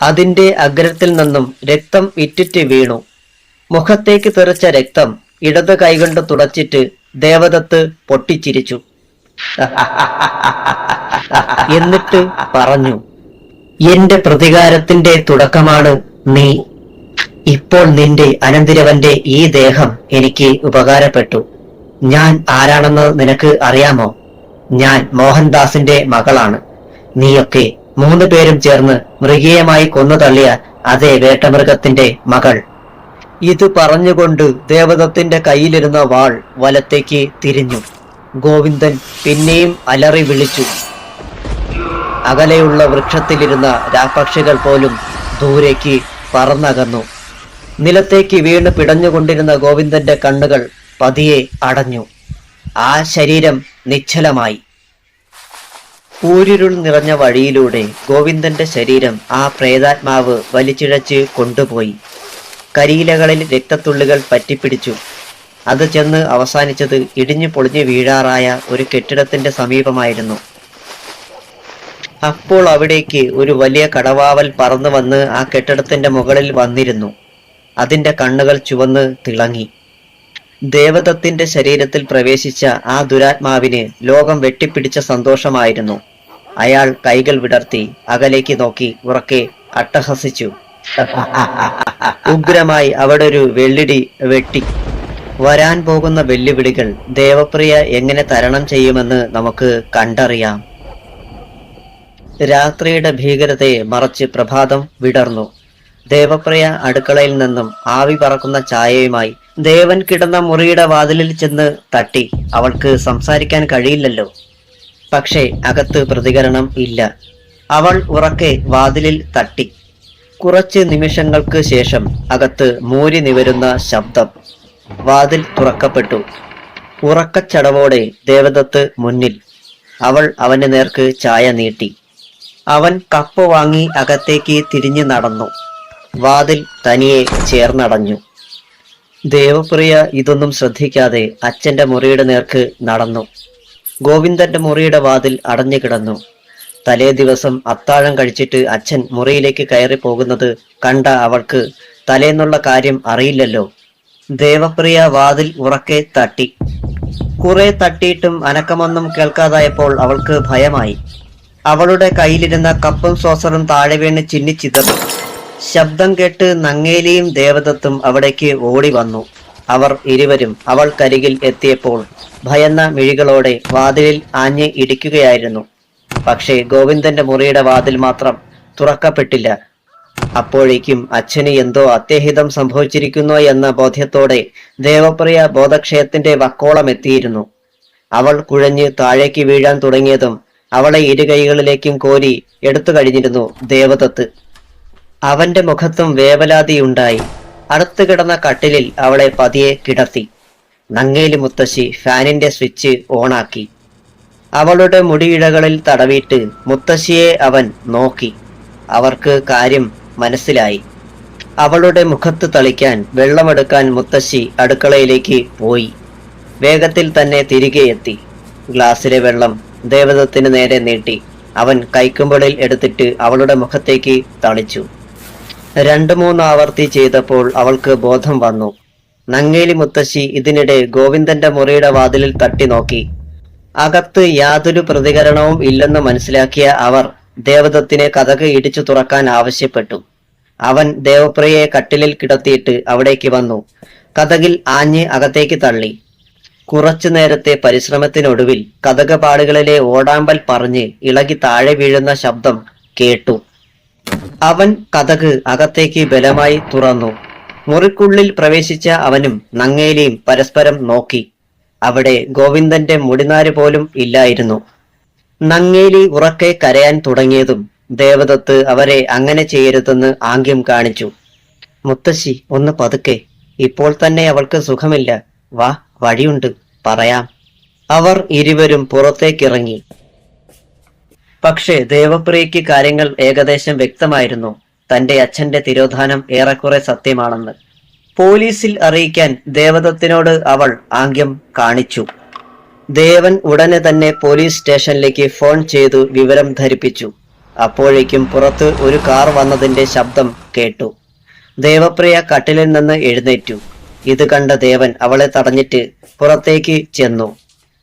[SPEAKER 1] അതിന്റെ അഗ്രത്തിൽ നിന്നും രക്തം ഇറ്റിറ്റ് വീണു. മുഖത്തേക്ക് തെറിച്ച രക്തം ഇടത് കൈകൊണ്ട് തുടച്ചിട്ട് ദേവദത്ത് പൊട്ടിച്ചിരിച്ചു. എന്നിട്ട് പറഞ്ഞു, എന്റെ പ്രതികാരത്തിന്റെ തുടക്കമാണ് നീ. ഇപ്പോൾ നിന്റെ അനന്തിരവന്റെ ഈ ദേഹം എനിക്ക് ഉപകാരപ്പെട്ടു. ഞാൻ ആരാണെന്ന് നിനക്ക് അറിയാമോ? ഞാൻ മോഹൻദാസിന്റെ മകളാണ്. നീയൊക്കെ 3 പേരും ചേർന്ന് മൃഗീയമായി കൊന്നു തള്ളിയ അതേ വേട്ടമൃഗത്തിന്റെ മകൾ. ഇത് പറഞ്ഞുകൊണ്ട് ദേവദത്തിന്റെ കയ്യിലിരുന്ന വാൾ വലത്തേക്ക് തിരിഞ്ഞു. ഗോവിന്ദൻ പിന്നെയും അലറി വിളിച്ചു. അകലെയുള്ള വൃക്ഷത്തിലിരുന്ന രാപ്പക്ഷികൾ പോലും ദൂരേക്ക് പറന്നകന്നു. നിലത്തേക്ക് വീണ് പിടഞ്ഞുകൊണ്ടിരുന്ന ഗോവിന്ദന്റെ കണ്ണുകൾ പതിയെ അടഞ്ഞു. ആ ശരീരം നിശ്ചലമായി. ഊരിരുൾ നിറഞ്ഞ വഴിയിലൂടെ ഗോവിന്ദന്റെ ശരീരം ആ പ്രേതാത്മാവ് വലിച്ചിഴച്ച് കൊണ്ടുപോയി. കരിയിലകളിൽ രക്തത്തുള്ളികൾ പറ്റിപ്പിടിച്ചു. അത് ചെന്ന് അവസാനിച്ചത് ഇടിഞ്ഞു പൊളിഞ്ഞു വീഴാറായ ഒരു കെട്ടിടത്തിന്റെ സമീപമായിരുന്നു. അപ്പോൾ അവിടേക്ക് ഒരു വലിയ കടവാവൽ പറന്നു വന്ന് ആ കെട്ടിടത്തിന്റെ മുകളിൽ വന്നിരുന്നു. അതിന്റെ കണ്ണുകൾ ചുവന്ന് തിളങ്ങി. ദേവദത്തിന്റെ ശരീരത്തിൽ പ്രവേശിച്ച ആ ദുരാത്മാവിന് ലോകം വെട്ടിപ്പിടിച്ച സന്തോഷമായിരുന്നു. അയാൾ കൈകൾ വിടർത്തി അകലേക്ക് നോക്കി ഉറക്കെ അട്ടഹസിച്ചു. ഉഗ്രമായി അവിടെ ഒരു വെള്ളിടി വെട്ടി. വരാൻ പോകുന്ന വെല്ലുവിളികൾ ദേവപ്രിയ എങ്ങനെ തരണം ചെയ്യുമെന്ന് നമുക്ക് കണ്ടറിയാം. രാത്രിയുടെ ഭീകരതയെ മറച്ച് പ്രഭാതം വിടർന്നു. ദേവപ്രിയ അടുക്കളയിൽ നിന്നും ആവി പറക്കുന്ന ചായയുമായി ദേവൻ കിടന്ന മുറിയുടെ വാതിലിൽ ചെന്ന് തട്ടി. അവൾക്ക് സംസാരിക്കാൻ കഴിയില്ലല്ലോ. പക്ഷേ അകത്ത് പ്രതികരണം ഇല്ല. അവൾ ഉറക്കെ വാതിലിൽ തട്ടി. കുറച്ച് നിമിഷങ്ങൾക്ക് ശേഷം അകത്ത് മൂരി നിവരുന്ന ശബ്ദം. വാതിൽ തുറക്കപ്പെട്ടു. ഉറക്കച്ചടവോടെ ദേവദത്ത് മുന്നിൽ. അവൾ അവന്റെ നേർക്ക് ചായ നീട്ടി. അവൻ കപ്പ് വാങ്ങി അകത്തേക്ക് തിരിഞ്ഞു നടന്നു. വാതിൽ തനിയെ ചേർന്നടഞ്ഞു. ദേവപ്രിയ ഇതൊന്നും ശ്രദ്ധിക്കാതെ അച്ഛന്റെ മുറിയുടെ നേർക്ക് നടന്നു. ഗോവിന്ദന്റെ മുറിയുടെ വാതിൽ അടഞ്ഞു കിടന്നു. തലേ ദിവസം അത്താഴം കഴിച്ചിട്ട് അച്ഛൻ മുറിയിലേക്ക് കയറി പോകുന്നത് കണ്ട അവൾക്ക് തലേന്നുള്ള കാര്യം അറിയില്ലല്ലോ. ദേവപ്രിയ വാതിൽ ഉറക്കെ തട്ടി. കുറെ തട്ടിയിട്ടും അനക്കമൊന്നും കേൾക്കാതായപ്പോൾ അവൾക്ക് ഭയമായി. അവളുടെ കയ്യിലിരുന്ന കപ്പും സോസറും താഴെ വീണ് ചിന്നിച്ചിതറി. ശബ്ദം കേട്ട് നങ്ങേലിയും ദേവദത്തും അവിടേക്ക് ഓടി വന്നു. അവർ ഇരുവരും അവൾക്കരികിൽ എത്തിയപ്പോൾ ഭയന്ന മിഴികളോടെ വാതിലിൽ ആഞ്ഞ് ഇടിക്കുകയായിരുന്നു. പക്ഷേ ഗോവിന്ദന്റെ മുറിയുടെ വാതിൽ മാത്രം തുറക്കപ്പെട്ടില്ല. അപ്പോഴേക്കും അച്ഛന് എന്തോ അത്യഹിതം സംഭവിച്ചിരിക്കുന്നു എന്ന ബോധ്യത്തോടെ ദേവപ്രിയ ബോധക്ഷയത്തിന്റെ വക്കോളം എത്തിയിരുന്നു. അവൾ കുഴഞ്ഞ് താഴേക്ക് വീഴാൻ തുടങ്ങിയതും അവളെ ഇരുകൈകളിലേക്കും കോരി എടുത്തു കഴിഞ്ഞിരുന്നു ദേവദത്ത്. അവന്റെ മുഖത്തും വേവലാതിയുണ്ടായി. അടുത്തു കിടന്ന കട്ടിലിൽ അവളെ പതിയെ കിടത്തി. നങ്ങേലി മുത്തശ്ശി ഫാനിന്റെ സ്വിച്ച് ഓണാക്കി. അവളുടെ മുടിയിഴകളിൽ തടവിയിട്ട് മുത്തശ്ശിയെ അവൻ നോക്കി. അവർക്ക് കാര്യം മനസ്സിലായി. അവളുടെ മുഖത്ത് തളിക്കാൻ വെള്ളമെടുക്കാൻ മുത്തശ്ശി അടുക്കളയിലേക്ക് പോയി. വേഗത്തിൽ തന്നെ തിരികെ എത്തി. ഗ്ലാസ്സിലെ വെള്ളം ദേവദത്തിന് നേരെ നീട്ടി. അവൻ കൈക്കുമ്പിളിൽ എടുത്തിട്ട് അവളുടെ മുഖത്തേക്ക് തളിച്ചു. 2-3 ആവർത്തി ചെയ്തപ്പോൾ അവൾക്ക് ബോധം വന്നു. നങ്ങേലി മുത്തശ്ശി ഇതിനിടെ ഗോവിന്ദന്റെ മുറിയുടെ വാതിലിൽ തട്ടി നോക്കി. അകത്ത് യാതൊരു പ്രതികരണവും ഇല്ലെന്ന് മനസ്സിലാക്കിയ അവർ ദേവദത്തിനെ കതക് ഇടിച്ചു തുറക്കാൻ ആവശ്യപ്പെട്ടു. അവൻ ദേവപ്രിയയെ കട്ടിലിൽ കിടത്തിയിട്ട് അവിടേക്ക് വന്നു. കതകിൽ ആഞ്ഞ് അകത്തേക്ക് തള്ളി. കുറച്ചു നേരത്തെ പരിശ്രമത്തിനൊടുവിൽ കതക് പാടുകളിലെ ഓടാമ്പൽ പറഞ്ഞ് ഇളകി താഴെ വീഴുന്ന ശബ്ദം കേട്ടു. അവൻ കതക് അകത്തേക്ക് ബലമായി തുറന്നു. മുറിക്കുള്ളിൽ പ്രവേശിച്ച അവനും നങ്ങേലിയും പരസ്പരം നോക്കി. അവിടെ ഗോവിന്ദന്റെ മുടിനാര് പോലും ഇല്ലായിരുന്നു. നങ്ങേലി ഉറക്കെ കരയാൻ തുടങ്ങിയതും ദേവദത്ത് അവരെ അങ്ങനെ ചെയ്യരുതെന്ന് ആംഗ്യം കാണിച്ചു. മുത്തശ്ശി, ഒന്ന് പതുക്കെ. ഇപ്പോൾ തന്നെ അവൾക്ക് സുഖമില്ല. വാ, വഴിയുണ്ട്, പറയാം. അവർ ഇരുവരും പുറത്തേക്കിറങ്ങി. പക്ഷേ ദേവപ്രിയയ്ക്ക് കാര്യങ്ങൾ ഏകദേശം വ്യക്തമായിരുന്നു. തന്റെ അച്ഛന്റെ തിരോധാനം ഏറെക്കുറെ സത്യമാണെന്ന്. പോലീസിൽ അറിയിക്കാൻ ദേവദത്തിനോട് അവൾ ആംഗ്യം കാണിച്ചു. ദേവൻ ഉടനെ തന്നെ പോലീസ് സ്റ്റേഷനിലേക്ക് ഫോൺ ചെയ്തു വിവരം ധരിപ്പിച്ചു. അപ്പോഴേക്കും പുറത്ത് ഒരു കാർ വന്നതിന്റെ ശബ്ദം കേട്ടു. ദേവപ്രിയ കട്ടിലിൽ നിന്ന് എഴുന്നേറ്റു. ഇത് കണ്ട ദേവൻ അവളെ തടഞ്ഞിട്ട് പുറത്തേക്ക് ചെന്നു.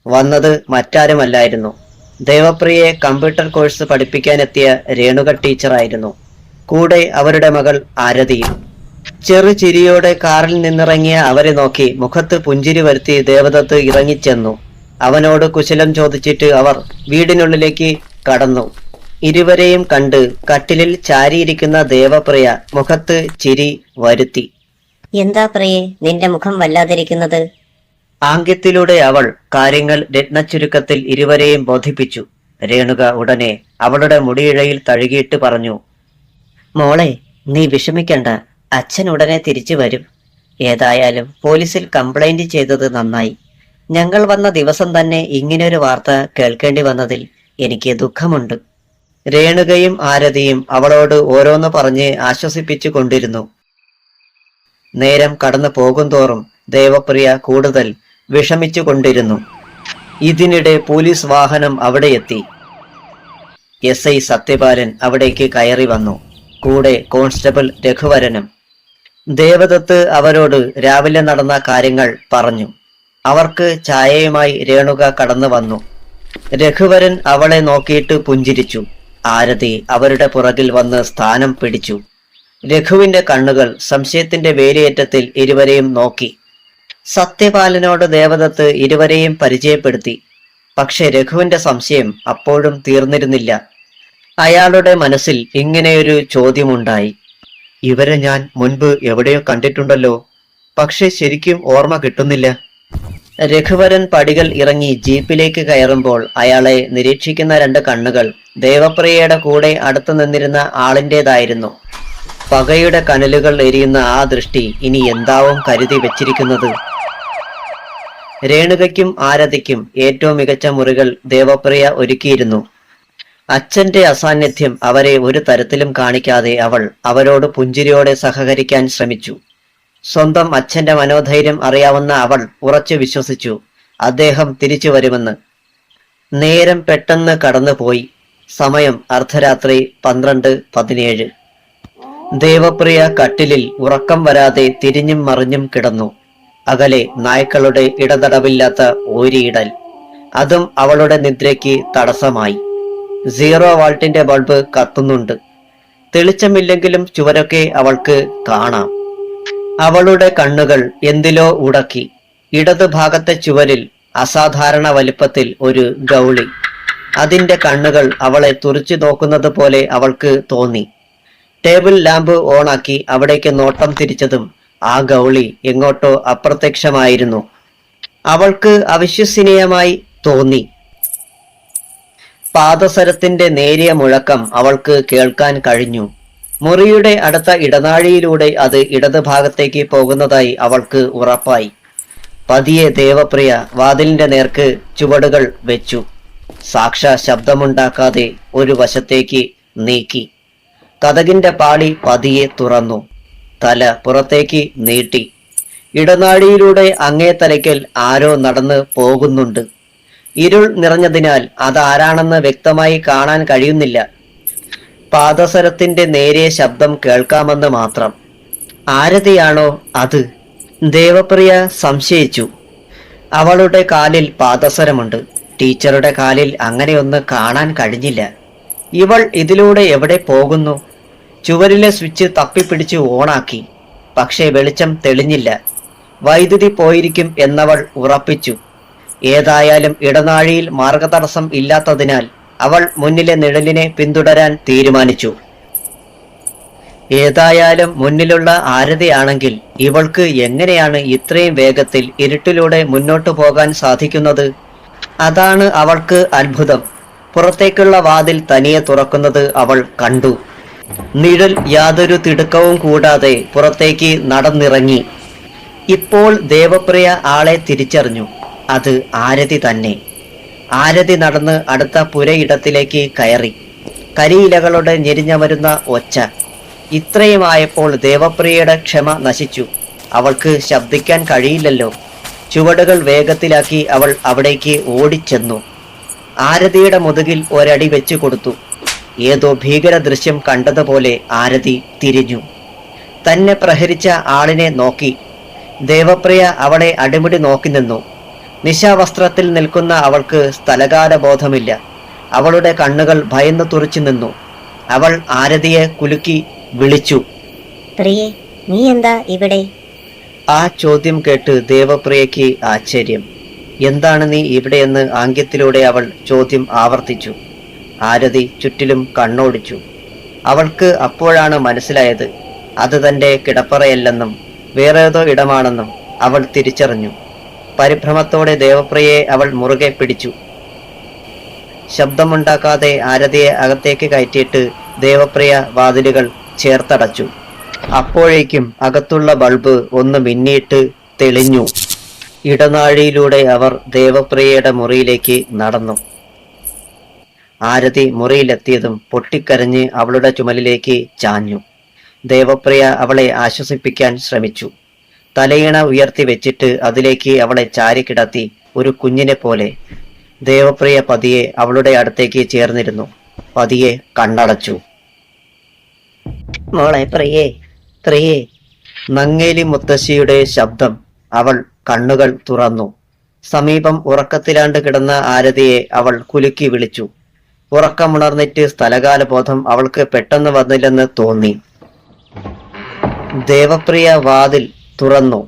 [SPEAKER 1] വന്നത് മറ്റാരുമല്ലായിരുന്നു, ദേവപ്രിയയെ കമ്പ്യൂട്ടർ കോഴ്സ് പഠിപ്പിക്കാനെത്തിയ രേണുക ടീച്ചറായിരുന്നു. കൂടെ അവരുടെ മകൾ ആരതിയും. ചെറു ചിരിയോടെ കാറിൽ നിന്നിറങ്ങിയ അവരെ നോക്കി മുഖത്ത് പുഞ്ചിരി വരുത്തി ദേവദത്ത് ഇറങ്ങിച്ചെന്നു. അവനോട് കുശലം ചോദിച്ചിട്ട് അവർ വീടിനുള്ളിലേക്ക് കടന്നു. ഇരുവരെയും കണ്ട് കട്ടിലിൽ ചാരിയിരിക്കുന്ന ദേവപ്രിയ മുഖത്ത് ചിരി വരുത്തി.
[SPEAKER 2] എന്താ പ്രിയേ, നിന്റെ മുഖം വല്ലാതിരിക്കുന്നത്?
[SPEAKER 1] ആംഗ്യത്തിലൂടെ അവൾ കാര്യങ്ങൾ രത്നച്ചുരുക്കത്തിൽ ഇരുവരെയും ബോധിപ്പിച്ചു. രേണുക ഉടനെ അവളുടെ മുടിയിഴയിൽ തഴുകിയിട്ട് പറഞ്ഞു, മോളെ, നീ വിഷമിക്കണ്ട. അച്ഛൻ ഉടനെ തിരിച്ചു വരും. ഏതായാലും പോലീസിൽ കംപ്ലൈന്റ് ചെയ്തത് നന്നായി. ഞങ്ങൾ വന്ന ദിവസം തന്നെ ഇങ്ങനെയൊരു വാർത്ത കേൾക്കേണ്ടി വന്നതിൽ എനിക്ക് ദുഃഖമുണ്ട്. രേണുകയും ആരതിയും അവളോട് ഓരോന്ന് പറഞ്ഞ് ആശ്വസിപ്പിച്ചു കൊണ്ടിരുന്നു. നേരം കടന്നു പോകുന്തോറും ദേവപ്രിയ കൂടുതൽ വിഷമിച്ചു കൊണ്ടിരുന്നു. ഇതിനിടെ പോലീസ് വാഹനം അവിടെ എത്തി. SI സത്യപാലൻ അവിടേക്ക് കയറി വന്നു. കൂടെ കോൺസ്റ്റബിൾ രഘുവരനും. ദേവദത്ത് അവരോട് രാവിലെ നടന്ന കാര്യങ്ങൾ പറഞ്ഞു. അവർക്ക് ചായയുമായി രേണുക കടന്നു വന്നു. രഘുവരൻ അവളെ നോക്കിയിട്ട് പുഞ്ചിരിച്ചു. ആരതി അവരുടെ പുറകിൽ വന്ന് സ്ഥാനം പിടിച്ചു. രഘുവിന്റെ കണ്ണുകൾ സംശയത്തിന്റെ വേലിയേറ്റത്തിൽ ഇരുവരെയും നോക്കി. സത്യപാലനോട് ദേവദത്ത് ഇരുവരെയും പരിചയപ്പെടുത്തി. പക്ഷെ രഘുവിന്റെ സംശയം അപ്പോഴും തീർന്നിരുന്നില്ല. അയാളുടെ മനസ്സിൽ ഇങ്ങനെയൊരു ചോദ്യമുണ്ടായി. ഇവരെ ഞാൻ മുൻപ് എവിടെയോ കണ്ടിട്ടുണ്ടല്ലോ, പക്ഷെ ശരിക്കും ഓർമ്മ കിട്ടുന്നില്ല. രഘുവരൻ പടികൾ ഇറങ്ങി ജീപ്പിലേക്ക് കയറുമ്പോൾ അയാളെ നിരീക്ഷിക്കുന്ന രണ്ട് കണ്ണുകൾ ദേവപ്രിയയുടെ കൂടെ അടുത്തു നിന്നിരുന്ന ആളിൻ്റെതായിരുന്നു. പകയുടെ കനലുകൾ എരിയുന്ന ആ ദൃഷ്ടി ഇനി എന്താവും കരുതി വെച്ചിരിക്കുന്നത്. രേണുകയ്ക്കും ആരതിക്കും ഏറ്റവും മികച്ച മുറികൾ ദേവപ്രിയ ഒരുക്കിയിരുന്നു. അച്ഛന്റെ അസാന്നിധ്യം അവരെ ഒരു തരത്തിലും കാണിക്കാതെ അവൾ അവരോട് പുഞ്ചിരിയോടെ സഹകരിക്കാൻ ശ്രമിച്ചു. സ്വന്തം അച്ഛന്റെ മനോധൈര്യം അറിയാവുന്ന അവൾ ഉറച്ചു വിശ്വസിച്ചു അദ്ദേഹം തിരിച്ചു വരുമെന്ന്. നേരം പെട്ടെന്ന് കടന്നുപോയി. സമയം അർദ്ധരാത്രി 12:17. ദേവപ്രിയ കട്ടിലിൽ ഉറക്കം വരാതെ തിരിഞ്ഞും മറിഞ്ഞും കിടന്നു. അകലെ നായ്ക്കളുടെ ഇടതടവില്ലാത്ത ഓരിയിടൽ, അതും അവളുടെ നിദ്രയ്ക്ക് തടസ്സമായി. 0 വാൾട്ടിന്റെ ബൾബ് കത്തുന്നുണ്ട്. തെളിച്ചമില്ലെങ്കിലും ചുവരൊക്കെ അവൾക്ക് കാണാം. അവളുടെ കണ്ണുകൾ എന്തിലോ ഉടക്കി. ഇടതു ഭാഗത്തെ ചുവരിൽ അസാധാരണ വലിപ്പത്തിൽ ഒരു ഗൗളി. അതിന്റെ കണ്ണുകൾ അവളെ തുറിച്ചു നോക്കുന്നത് പോലെ അവൾക്ക് തോന്നി. ടേബിൾ ലാമ്പ് ഓണാക്കി അവിടേക്ക് നോട്ടം തിരിച്ചതും ആ ഗൗളി എങ്ങോട്ടോ അപ്രത്യക്ഷമായിരുന്നു. അവൾക്ക് അവിശ്വസനീയമായി തോന്നി. പാദസരത്തിന്റെ നേരിയ മുഴക്കം അവൾക്ക് കേൾക്കാൻ കഴിഞ്ഞു. മുറിയുടെ അടുത്ത ഇടനാഴിയിലൂടെ അത് ഇടത് ഭാഗത്തേക്ക് പോകുന്നതായി അവൾക്ക് ഉറപ്പായി. പതിയെ ദേവപ്രിയ വാതിലിന്റെ നേർക്ക് ചുവടുകൾ വെച്ചു. സാക്ഷാ ശബ്ദമുണ്ടാക്കാതെ ഒരു വശത്തേക്ക് നീക്കി. കതകിന്റെ പാളി പതിയെ തുറന്നു. തല പുറത്തേക്ക് നീട്ടി. ഇടനാഴിയിലൂടെ അങ്ങേ തലയ്ക്കൽ ആരോ നടന്ന് പോകുന്നുണ്ട്. ഇരുൾ നിറഞ്ഞതിനാൽ അതാരാണെന്ന് വ്യക്തമായി കാണാൻ കഴിയുന്നില്ല. പാദസരത്തിന്റെ നേരിയ ശബ്ദം കേൾക്കാമെന്ന് മാത്രം. ആരതിയാണോ അത്? ദേവപ്രിയ സംശയിച്ചു. അവളുടെ കാലിൽ പാദസരമുണ്ട്. ടീച്ചറുടെ കാലിൽ അങ്ങനെയൊന്ന് കാണാൻ കഴിഞ്ഞില്ല. ഇവൾ ഇതിലൂടെ എവിടെ പോകുന്നു? ചുവരിലെ സ്വിച്ച് തപ്പിപ്പിടിച്ച് ഓണാക്കി. പക്ഷേ വെളിച്ചം തെളിഞ്ഞില്ല. വൈദ്യുതി പോയിരിക്കും എന്നവൾ ഉറപ്പിച്ചു. ഏതായാലും ഇടനാഴിയിൽ മാർഗതടസ്സം ഇല്ലാത്തതിനാൽ അവൾ മുന്നിലെ നിഴലിനെ പിന്തുടരാൻ തീരുമാനിച്ചു. ഏതായാലും മുന്നിലുള്ള ആരതിയാണെങ്കിൽ ഇവൾക്ക് എങ്ങനെയാണ് ഇത്രയും വേഗത്തിൽ ഇരുട്ടിലൂടെ മുന്നോട്ടു പോകാൻ സാധിക്കുന്നത്? അതാണ് അവൾക്ക് അത്ഭുതം. പുറത്തേക്കുള്ള വാതിൽ തനിയെ തുറക്കുന്നത് അവൾ കണ്ടു. നിഴൽ യാതൊരു തിടുക്കവും കൂടാതെ പുറത്തേക്ക് നടന്നിറങ്ങി. ഇപ്പോൾ ദേവപ്രിയ ആളെ തിരിച്ചറിഞ്ഞു. അത് ആരതി തന്നെ. ആരതി നടന്ന് അടുത്ത പുരയിടത്തിലേക്ക് കയറി. കരിയിലകളുടെ ഞെരിഞ്ഞമരുന്ന ഒച്ച. ഇത്രയുമായപ്പോൾ ദേവപ്രിയയുടെ ക്ഷമ നശിച്ചു. അവൾക്ക് ശബ്ദിക്കാൻ കഴിയില്ലല്ലോ. ചുവടുകൾ വേഗത്തിലാക്കി അവൾ അവിടേക്ക് ഓടിച്ചെന്നു. ആരതിയുടെ മുതുകിൽ ഒരടി വെച്ചു കൊടുത്തു. ഏതോ ഭീകര ദൃശ്യം കണ്ടതുപോലെ ആരതി തിരിഞ്ഞു. തന്നെ പ്രഹരിച്ച ആളിനെ നോക്കി. ദേവപ്രിയ അവളെ അടിമുടി നോക്കി നിന്നു. നിശാവസ്ത്രത്തിൽ നിൽക്കുന്ന അവൾക്ക് സ്ഥലകാല ബോധമില്ല. അവളുടെ കണ്ണുകൾ ഭയന്നു തുറച്ചു നിന്നു. അവൾ ആരതിയെ കുലുക്കി വിളിച്ചു.
[SPEAKER 3] പ്രിയേ, നീ എന്താ ഇവിടെ?
[SPEAKER 1] ആ ചോദ്യം കേട്ട് ദേവപ്രിയയ്ക്ക് ആശ്ചര്യം. എന്താണ് നീ ഇവിടെയെന്ന് ആംഗ്യത്തിലൂടെ അവൾ ചോദ്യം ആവർത്തിച്ചു. ആരതി ചുറ്റിലും കണ്ണോടിച്ചു. അവൾക്ക് അപ്പോഴാണ് മനസ്സിലായത് അത് തന്റെ കിടപ്പറയല്ലെന്നും വേറേതോ ഇടമാണെന്നും അവൾ തിരിച്ചറിഞ്ഞു. പരിഭ്രമത്തോടെ ദേവപ്രിയയെ അവൾ മുറുകെ പിടിച്ചു. ശബ്ദമുണ്ടാക്കാതെ ആരതിയെ അകത്തേക്ക് കയറ്റിയിട്ട് ദേവപ്രിയ വാതിലുകൾ ചേർത്തടച്ചു. അപ്പോഴേക്കും അകത്തുള്ള ബൾബ് ഒന്ന് മിന്നിയിട്ട് തെളിഞ്ഞു. ഇടനാഴിയിലൂടെ അവർ ദേവപ്രിയയുടെ മുറിയിലേക്ക് നടന്നു. ആരതി മുറിയിലെത്തിയതും പൊട്ടിക്കരഞ്ഞ് അവളുടെ ചുമലിലേക്ക് ചാഞ്ഞു. ദേവപ്രിയ അവളെ ആശ്വസിപ്പിക്കാൻ ശ്രമിച്ചു. തലയിണ ഉയർത്തി വെച്ചിട്ട് അതിലേക്ക് അവളെ ചാരിക്കിടത്തി ഒരു കുഞ്ഞിനെ പോലെ. ദേവപ്രിയ പതിയെ അവളുടെ അടുത്തേക്ക് ചേർന്നിരുന്നു. പതിയെ കണ്ണടച്ചു.
[SPEAKER 2] മോളെ പ്രിയേ, പ്രിയേ,
[SPEAKER 1] നങ്ങേലി മുത്തശ്ശിയുടെ ശബ്ദം. അവൾ കണ്ണുകൾ തുറന്നു. സമീപം ഉറക്കത്തിലാണ്ട് കിടന്ന ആരതിയെ അവൾ കുലുക്കി വിളിച്ചു. ഉറക്കമുണർന്നിട്ട് സ്ഥലകാലബോധം അവൾക്ക് പെട്ടെന്ന് വന്നില്ലെന്ന് തോന്നി. ദേവപ്രിയ വാതിൽ തുറന്നു.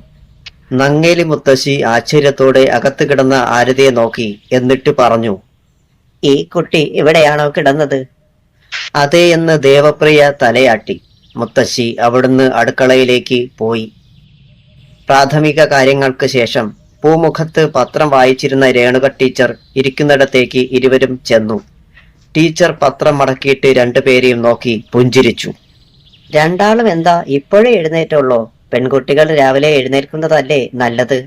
[SPEAKER 1] നങ്ങേലി മുത്തശ്ശി ആശ്ചര്യത്തോടെ അകത്ത് കിടന്ന ആരതിയെ നോക്കി. എന്നിട്ട് പറഞ്ഞു,
[SPEAKER 2] ഈ കുട്ടി ഇവിടെയാണോ കിടന്നത്?
[SPEAKER 1] അതേ എന്ന് ദേവപ്രിയ തലയാട്ടി. മുത്തശ്ശി അവിടുന്ന് അടുക്കളയിലേക്ക് പോയി. പ്രാഥമിക കാര്യങ്ങൾക്ക് ശേഷം പൂമുഖത്ത് പത്രം വായിച്ചിരുന്ന രേണുക ടീച്ചർ ഇരിക്കുന്നിടത്തേക്ക് ഇരുവരും ചെന്നു. ടീച്ചർ പത്രം മടക്കിയിട്ട് രണ്ടുപേരെയും നോക്കി പുഞ്ചിരിച്ചു.
[SPEAKER 2] രണ്ടാളും എന്താ ഇപ്പോഴേ എഴുന്നേറ്റുള്ളോ? പെൺകുട്ടികൾ രാവിലെ എഴുന്നേൽക്കുന്നതല്ലേ നല്ലത്?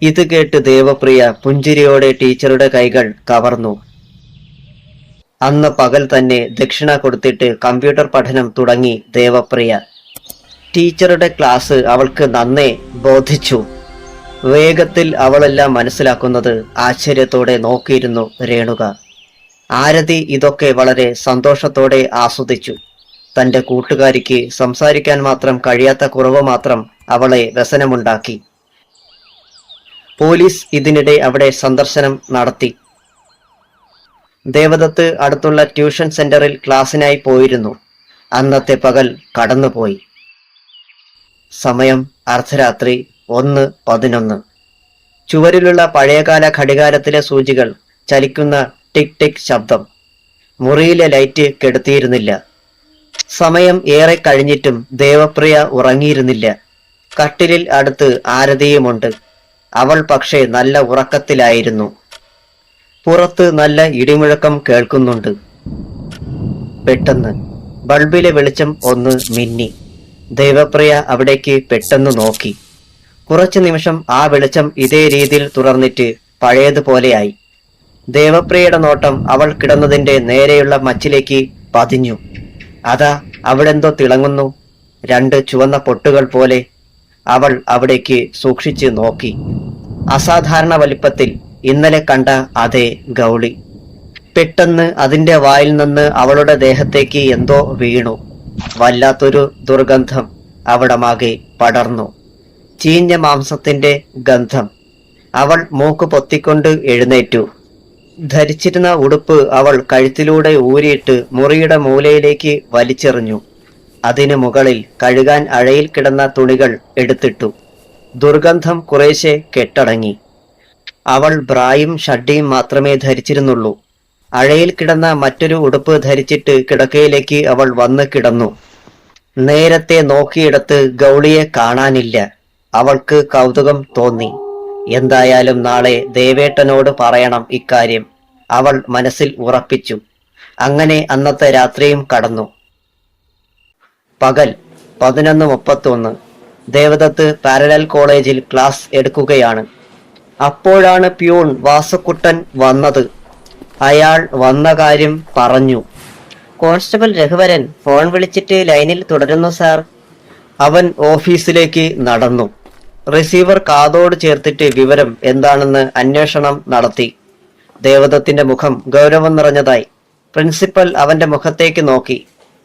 [SPEAKER 1] ഇത് കേട്ട് ദേവപ്രിയ പുഞ്ചിരിയോടെ ടീച്ചറുടെ കൈകൾ കവർന്നു. അന്ന് പകൽ തന്നെ ദക്ഷിണ കൊടുത്തിട്ട് കമ്പ്യൂട്ടർ പഠനം തുടങ്ങി ദേവപ്രിയ. ടീച്ചറുടെ ക്ലാസ് അവൾക്ക് നന്നേ ബോധിച്ചു. വേഗത്തിൽ അവളെല്ലാം മനസ്സിലാക്കുന്നത് ആശ്ചര്യത്തോടെ നോക്കിയിരുന്നു രേണുക. ആരതി ഇതൊക്കെ വളരെ സന്തോഷത്തോടെ ആസ്വദിച്ചു. തന്റെ കൂട്ടുകാരിക്ക് സംസാരിക്കാൻ മാത്രം കഴിയാത്ത കുറവ് മാത്രം അവളെ വ്യസനമുണ്ടാക്കി. പോലീസ് ഇതിനിടെ അവിടെ സന്ദർശനം നടത്തി. ദേവദത്ത് അടുത്തുള്ള ട്യൂഷൻ സെന്ററിൽ ക്ലാസ്സിനായി പോയിരുന്നു. അന്നത്തെ പകൽ കടന്നുപോയി. സമയം അർദ്ധരാത്രി 1:11. ചുവരിലുള്ള പഴയകാല ഘടികാരത്തിലെ സൂചികൾ ചലിക്കുന്ന ടിക് ടിക് ശബ്ദം. മുറിയിലെ ലൈറ്റ് കെടുത്തിയിരുന്നില്ല. സമയം ഏറെ കഴിഞ്ഞിട്ടും ദേവപ്രിയ ഉറങ്ങിയിരുന്നില്ല. കട്ടിലിൽ അടുത്ത് ആരതിയുമുണ്ട്. അവൾ പക്ഷേ നല്ല ഉറക്കത്തിലായിരുന്നു. പുറത്ത് നല്ല ഇടിമുഴക്കം കേൾക്കുന്നുണ്ട്. പെട്ടെന്ന് ബൾബിലെ വെളിച്ചം ഒന്ന് മിന്നി. ദേവപ്രിയ അവിടേക്ക് പെട്ടെന്ന് നോക്കി. കുറച്ചു നിമിഷം ആ വെളിച്ചം ഇതേ രീതിയിൽ തുടർന്നിട്ട് പഴയതുപോലെയായി. ദേവപ്രിയയുടെ നോട്ടം അവൾ കിടന്നതിന്റെ നേരെയുള്ള മച്ചിലേക്ക് പതിഞ്ഞു. അതാ അവിടെന്തോ തിളങ്ങുന്നു, 2 ചുവന്ന പൊട്ടുകൾ പോലെ. അവൾ അവിടേക്ക് സൂക്ഷിച്ച് നോക്കി. അസാധാരണ വലിപ്പത്തിൽ ഇന്നലെ കണ്ട അതേ ഗൗളി. പെട്ടെന്ന് അതിന്റെ വായിൽ നിന്ന് അവളുടെ ദേഹത്തേക്ക് എന്തോ വീണു. വല്ലാത്തൊരു ദുർഗന്ധം അവിടമാകെ പടർന്നു. ചീഞ്ഞ മാംസത്തിന്റെ ഗന്ധം. അവൾ മൂക്ക് പൊത്തിക്കൊണ്ട് എഴുന്നേറ്റു. ധരിച്ചിരുന്ന ഉടുപ്പ് അവൾ കഴുത്തിലൂടെ ഊരിയിട്ട് മുറിയുടെ മൂലയിലേക്ക് വലിച്ചെറിഞ്ഞു. അതിനു മുകളിൽ കഴുകാൻ അഴയിൽ കിടന്ന തുണികൾ എടുത്തിട്ടു. ദുർഗന്ധം കുറേശ്ശെ കെട്ടടങ്ങി. അവൾ ബ്രായും ഷഡ്ഡിയും മാത്രമേ ധരിച്ചിരുന്നുള്ളൂ. അഴയിൽ കിടന്ന മറ്റൊരു ഉടുപ്പ് ധരിച്ചിട്ട് കിടക്കയിലേക്ക് അവൾ വന്ന് കിടന്നു. നേരത്തെ നോക്കിയിടത്ത് ഗൗളിയെ കാണാനില്ല. അവൾക്ക് കൗതുകം തോന്നി. എന്തായാലും നാളെ ദേവേട്ടനോട് പറയണം ഇക്കാര്യം, അവൾ മനസ്സിൽ ഉറപ്പിച്ചു. അങ്ങനെ അന്നത്തെ രാത്രിയും കടന്നു. പകൽ 11:31. ദേവദത്ത് പാരലൽ കോളേജിൽ ക്ലാസ് എടുക്കുകയാണ്. അപ്പോഴാണ് പ്യൂൺ വാസുക്കുട്ടൻ വന്നത്. അയാൾ വന്ന കാര്യം പറഞ്ഞു.
[SPEAKER 2] കോൺസ്റ്റബിൾ രഘുവരൻ ഫോൺ വിളിച്ചിട്ട് ലൈനിൽ തുടരുന്നു സാർ.
[SPEAKER 1] അവൻ ഓഫീസിലേക്ക് നടന്നു. റിസീവർ കാതോട് ചേർത്തിട്ട് വിവരം എന്താണെന്ന് അന്വേഷണം നടത്തി. ദേവദത്തിന്റെ മുഖം ഗൗരവം നിറഞ്ഞതായി. പ്രിൻസിപ്പൽ അവന്റെ മുഖത്തേക്ക് നോക്കി.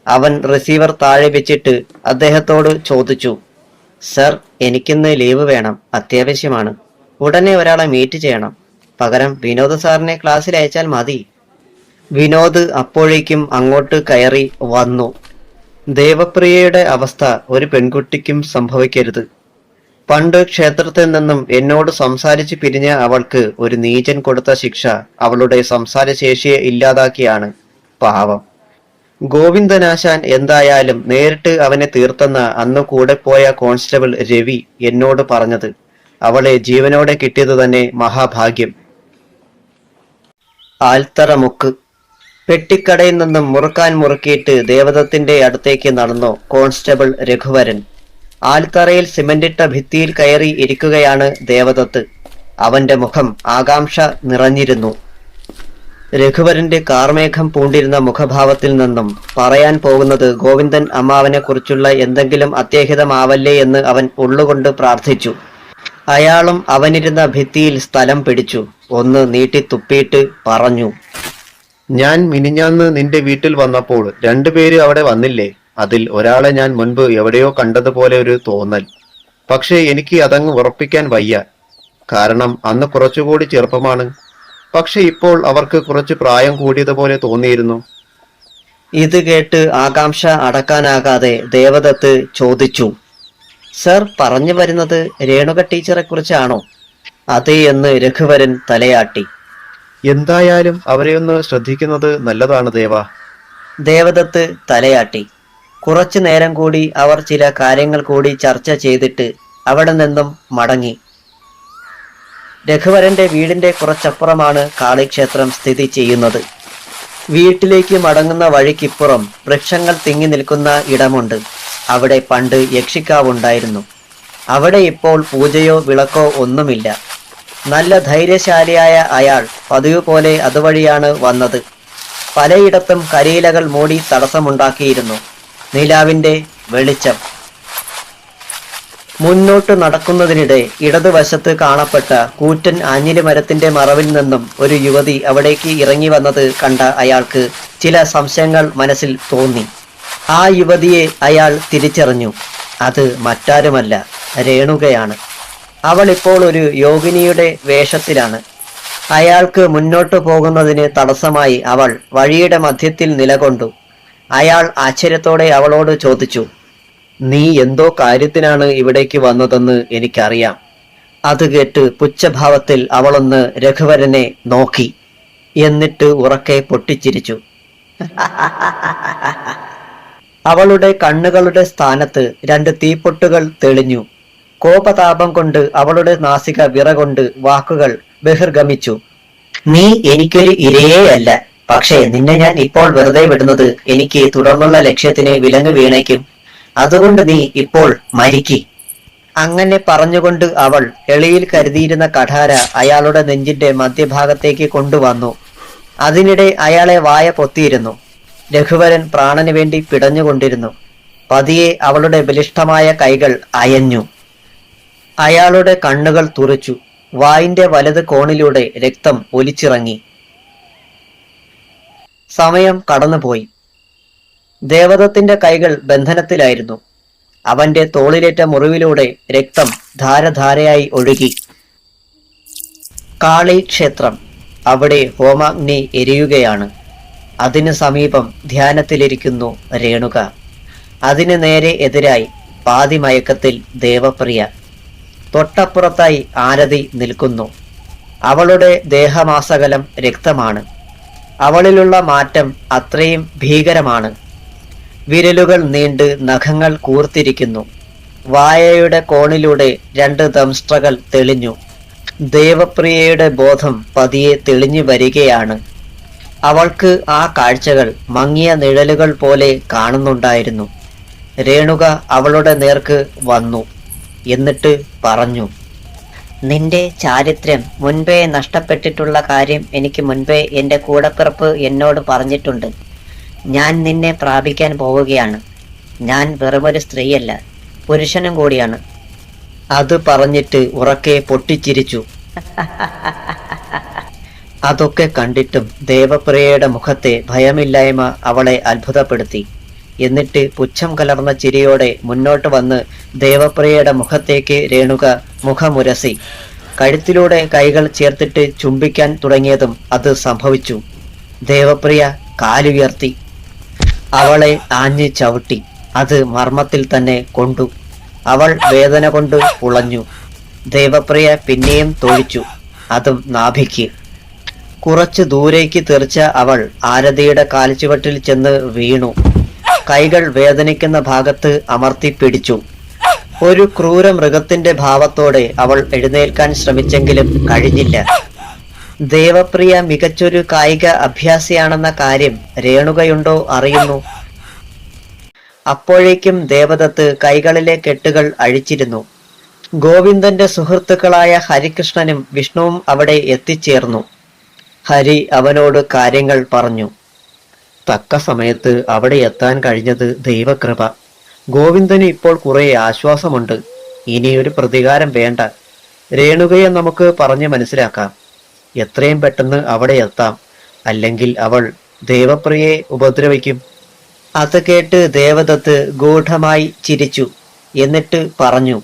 [SPEAKER 1] അവൻ റിസീവർ താഴെ വെച്ചിട്ട് അദ്ദേഹത്തോട് ചോദിച്ചു, സർ, എനിക്കിന്ന് ലീവ് വേണം, അത്യാവശ്യമാണ്. ഉടനെ ഒരാളെ മീറ്റ് ചെയ്യണം. പകരം വിനോദ് സാറിനെ ക്ലാസ്സിൽ അയച്ചാൽ മതി. വിനോദ് അപ്പോഴേക്കും അങ്ങോട്ട് കയറി വന്നു. ദേവപ്രിയയുടെ അവസ്ഥ ഒരു പെൺകുട്ടിക്കും സംഭവിക്കരുത്. പണ്ട് ക്ഷേത്രത്തിൽ നിന്നും എന്നോട് സംസാരിച്ച് പിരിഞ്ഞ അവൾക്ക് ഒരു നീചൻ കൊടുത്ത ശിക്ഷ അവളുടെ സംസാരശേഷിയെ ഇല്ലാതാക്കിയാണ്. പാവം. ഗോവിന്ദനാശാൻ എന്തായാലും നേരിട്ട് അവനെ തീർത്തെന്ന അന്ന് കൂടെ പോയ കോൺസ്റ്റബിൾ രവി എന്നോട് പറഞ്ഞത്. അവളെ ജീവനോടെ കിട്ടിയത് തന്നെ മഹാഭാഗ്യം. ആൽത്തറമുക്ക്. പെട്ടിക്കടയിൽ നിന്നും മുറുക്കാൻ മുറുക്കിയിട്ട് ദേവദത്തിന്റെ അടുത്തേക്ക് നടന്നു കോൺസ്റ്റബിൾ രഘുവരൻ. ആൽത്തറയിൽ സിമന്റിട്ട ഭിത്തിയിൽ കയറി ഇരിക്കുകയാണ് ദേവദത്ത്. അവന്റെ മുഖം ആകാംക്ഷ നിറഞ്ഞിരുന്നു. രഘുവരന്റെ കാർമേഘം പൂണ്ടിരുന്ന മുഖഭാവത്തിൽ നിന്നും പറയാൻ പോകുന്നത് ഗോവിന്ദൻ അമ്മാവനെ കുറിച്ചുള്ള എന്തെങ്കിലും അത്യാഹിതമാവല്ലേ എന്ന് അവൻ ഉള്ളുകൊണ്ട് പ്രാർത്ഥിച്ചു. അയാളും അവനിരുന്ന ഭിത്തിയിൽ സ്ഥലം പിടിച്ചു. ഒന്ന് നീട്ടി തുപ്പിയിട്ട് പറഞ്ഞു,
[SPEAKER 4] ഞാൻ മിനിഞ്ഞാന്ന് നിന്റെ വീട്ടിൽ വന്നപ്പോൾ 2 പേര് അവിടെ വന്നില്ലേ? അതിൽ ഒരാളെ ഞാൻ മുൻപ് എവിടെയോ കണ്ടതുപോലെ ഒരു തോന്നൽ. പക്ഷേ എനിക്ക് അതങ്ങ് ഉറപ്പിക്കാൻ വയ്യ. കാരണം അന്ന് കുറച്ചുകൂടി ചെറുപ്പമാണ്. പക്ഷെ ഇപ്പോൾ അവർക്ക് കുറച്ച് പ്രായം കൂടിയതുപോലെ തോന്നിയിരുന്നു.
[SPEAKER 1] ഇത് കേട്ട് ആകാംക്ഷ അടക്കാനാകാതെ ദേവദത്ത് ചോദിച്ചു, സർ പറഞ്ഞു വരുന്നത് രേണുക ടീച്ചറെ കുറിച്ചാണോ? അതെ എന്ന് രഘുവരൻ തലയാട്ടി.
[SPEAKER 4] എന്തായാലും അവരെ ഒന്ന് ശ്രദ്ധിക്കുന്നത് നല്ലതാണ് ദേവാ.
[SPEAKER 1] ദേവദത്ത് തലയാട്ടി. കുറച്ചു നേരം കൂടി അവർ ചില കാര്യങ്ങൾ കൂടി ചർച്ച ചെയ്തിട്ട് അവിടെ നിന്നും മടങ്ങി. രഘുവരന്റെ വീടിന്റെ കുറച്ചപ്പുറമാണ് കാളിക്ഷേത്രം സ്ഥിതി ചെയ്യുന്നത്. വീട്ടിലേക്ക് മടങ്ങുന്ന വഴിക്കിപ്പുറം വൃക്ഷങ്ങൾ തിങ്ങി നിൽക്കുന്ന ഇടമുണ്ട്. അവിടെ പണ്ട് യക്ഷിക്കാവുണ്ടായിരുന്നു. അവിടെ ഇപ്പോൾ പൂജയോ വിളക്കോ ഒന്നുമില്ല. നല്ല ധൈര്യശാലിയായ അയാൾ പതിവ് പോലെ അതുവഴിയാണ് വന്നത്. പലയിടത്തും കരിയിലകൾ മൂടി തടസ്സമുണ്ടാക്കിയിരുന്നു. നിലാവിന്റെ വെളിച്ചം. മുന്നോട്ട് നടക്കുന്നതിനിടെ ഇടതുവശത്ത് കാണപ്പെട്ട കൂറ്റൻ ആഞ്ഞിലി മരത്തിന്റെ മറവിൽ നിന്നും ഒരു യുവതി അവിടേക്ക് ഇറങ്ങി വന്നത് കണ്ട അയാൾക്ക് ചില സംശയങ്ങൾ മനസ്സിൽ തോന്നി. ആ യുവതിയെ അയാൾ തിരിച്ചറിഞ്ഞു. അത് മറ്റാരുമല്ല, രേണുകയാണ്. അവൾ ഇപ്പോൾ ഒരു യോഗിനിയുടെ വേഷത്തിലാണ്. അയാൾക്ക് മുന്നോട്ടു പോകുന്നതിന് തടസ്സമായി അവൾ വഴിയുടെ മധ്യത്തിൽ നിലകൊണ്ടു. അയാൾ ആശ്ചര്യത്തോടെ അവളോട് ചോദിച്ചു, നീ എന്തോ കാര്യത്തിനാണ് ഇവിടേക്ക് വന്നതെന്ന് എനിക്കറിയാം. അത് കേട്ട് പുച്ഛഭാവത്തിൽ അവളൊന്ന് രഘുവരനെ നോക്കി. എന്നിട്ട് ഉറക്കെ പൊട്ടിച്ചിരിച്ചു. അവളുടെ കണ്ണുകളുടെ സ്ഥാനത്ത് 2 തീപ്പൊട്ടുകൾ തെളിഞ്ഞു. കോപതാപം കൊണ്ട് അവളുടെ നാസിക വിറകൊണ്ട് വാക്കുകൾ ബഹിർഗമിച്ചു.
[SPEAKER 2] നീ എനിക്കൊരു ഇരയേ അല്ല. പക്ഷേ നിന്നെ ഞാൻ ഇപ്പോൾ വെറുതെ വിടുന്നത് എനിക്ക് തുടർന്നുള്ള ലക്ഷ്യത്തിന് വിലങ്ങ് വീണേക്കും. അതുകൊണ്ട് നീ ഇപ്പോൾ മരിക്ക്.
[SPEAKER 1] അങ്ങനെ പറഞ്ഞുകൊണ്ട് അവൾ എളിയിൽ കരുതിയിരുന്ന കഠാര അയാളുടെ നെഞ്ചിന്റെ മധ്യഭാഗത്തേക്ക് കൊണ്ടുവന്നു. അതിനിടെ അയാളെ വായ പൊത്തിയിരുന്നു. രഘുവരൻ പ്രാണന് വേണ്ടി പിടഞ്ഞുകൊണ്ടിരുന്നു. പതിയെ അവളുടെ ബലിഷ്ഠമായ കൈകൾ അയഞ്ഞു. അയാളുടെ കണ്ണുകൾ തുറച്ചു. വായിന്റെ വലത് കോണിലൂടെ രക്തം ഒലിച്ചിറങ്ങി. സമയം കടന്നുപോയി. ദേവദത്തിന്റെ കൈകൾ ബന്ധനത്തിലായിരുന്നു. അവന്റെ തോളിലേറ്റ മുറിവിലൂടെ രക്തം ധാരധാരയായി ഒഴുകി. കാളി ക്ഷേത്രം. അവിടെ ഹോമാഗ്നി എരിയുകയാണ്. അതിനു സമീപം ധ്യാനത്തിലിരിക്കുന്നു രേണുക. അതിന് നേരെ എതിരായി പാതിമയക്കത്തിൽ ദേവപ്രിയ. തൊട്ടപ്പുറത്തായി ആരതി നിൽക്കുന്നു. അവളുടെ ദേഹമാസകലം രക്തമാണ്. അവളിലുള്ള മാറ്റം അത്രയും ഭീകരമാണ്. വിരലുകൾ നീണ്ട് നഖങ്ങൾ കൂർത്തിരിക്കുന്നു. വായയുടെ കോണിലൂടെ 2 ദംഷ്ട്രകൾ തെളിഞ്ഞു. ദേവപ്രിയയുടെ ബോധം പതിയെ തെളിഞ്ഞു വരികയാണ്. അവൾക്ക് ആ കാഴ്ചകൾ മങ്ങിയ നിഴലുകൾ പോലെ കാണുന്നുണ്ടായിരുന്നു. രേണുക അവളുടെ നേർക്ക് വന്നു. എന്നിട്ട് പറഞ്ഞു,
[SPEAKER 2] നിന്റെ ചാരിത്രം മുൻപേ നഷ്ടപ്പെട്ടിട്ടുള്ള കാര്യം എനിക്ക് മുൻപേ എന്റെ കൂടപ്പിറപ്പ് എന്നോട് പറഞ്ഞിട്ടുണ്ട്. ഞാൻ നിന്നെ പ്രാപിക്കാൻ പോവുകയാണ്. ഞാൻ വെറുമൊരു സ്ത്രീയല്ല, പുരുഷനും കൂടിയാണ്.
[SPEAKER 1] അത് പറഞ്ഞിട്ട് ഉറക്കെ പൊട്ടിച്ചിരിച്ചു. അതൊക്കെ കണ്ടിട്ടും ദേവപ്രിയയുടെ മുഖത്തെ ഭയമില്ലായ്മ അവളെ അത്ഭുതപ്പെടുത്തി. എന്നിട്ട് പുച്ഛം കലർന്ന ചിരിയോടെ മുന്നോട്ട് വന്ന് ദേവപ്രിയയുടെ മുഖത്തേക്ക് രേണുക മുഖമുരസി. കഴുത്തിലൂടെ കൈകൾ ചേർത്തിട്ട് ചുംബിക്കാൻ തുടങ്ങിയതും അത് സംഭവിച്ചു. ദേവപ്രിയ കാലുയർത്തി. അവളെ ആഞ്ഞ് ചവിട്ടി. അത് മർമ്മത്തിൽ തന്നെ കൊണ്ടു. അവൾ വേദന കൊണ്ട് പുളഞ്ഞു. ദേവപ്രിയ പിന്നെയും തൊഴിച്ചു, അതും നാഭിക്ക്. കുറച്ചു ദൂരേക്ക് തെറിച്ച അവൾ ആരതിയുടെ കാൽച്ചുവട്ടിൽ ചെന്ന് വീണു. കൈകൾ വേദനിക്കുന്ന ഭാഗത്ത് അമർത്തി പിടിച്ചു. ഒരു ക്രൂര മൃഗത്തിന്റെ ഭാവത്തോടെ അവൾ എഴുന്നേൽക്കാൻ ശ്രമിച്ചെങ്കിലും കഴിഞ്ഞില്ല. ദേവപ്രിയ മികച്ചൊരു കായിക അഭ്യാസിയാണെന്ന കാര്യം രേണുകയുണ്ടോ അറിയുന്നു. അപ്പോഴേക്കും ദേവദത്ത് കൈകളിലെ കെട്ടുകൾ അഴിച്ചിരുന്നു. ഗോവിന്ദന്റെ സുഹൃത്തുക്കളായ ഹരികൃഷ്ണനും വിഷ്ണുവും അവിടെ എത്തിച്ചേർന്നു. ഹരി അവനോട് കാര്യങ്ങൾ പറഞ്ഞു. തക്ക സമയത്ത് അവിടെ എത്താൻ കഴിഞ്ഞത് ദൈവകൃപ. ഗോവിന്ദന് ഇപ്പോൾ കുറെ ആശ്വാസമുണ്ട്. ഇനിയൊരു പ്രതികാരം വേണ്ട. രേണുകയെ നമുക്ക് പറഞ്ഞു മനസ്സിലാക്കാം. എത്രയും പെട്ടെന്ന് അവിടെ എത്താം. അല്ലെങ്കിൽ അവൾ ദേവപ്രിയയെ ഉപദ്രവിക്കും. അത് കേട്ട് ദേവദത്ത് ഗൂഢമായി ചിരിച്ചു. എന്നിട്ട് പറഞ്ഞു,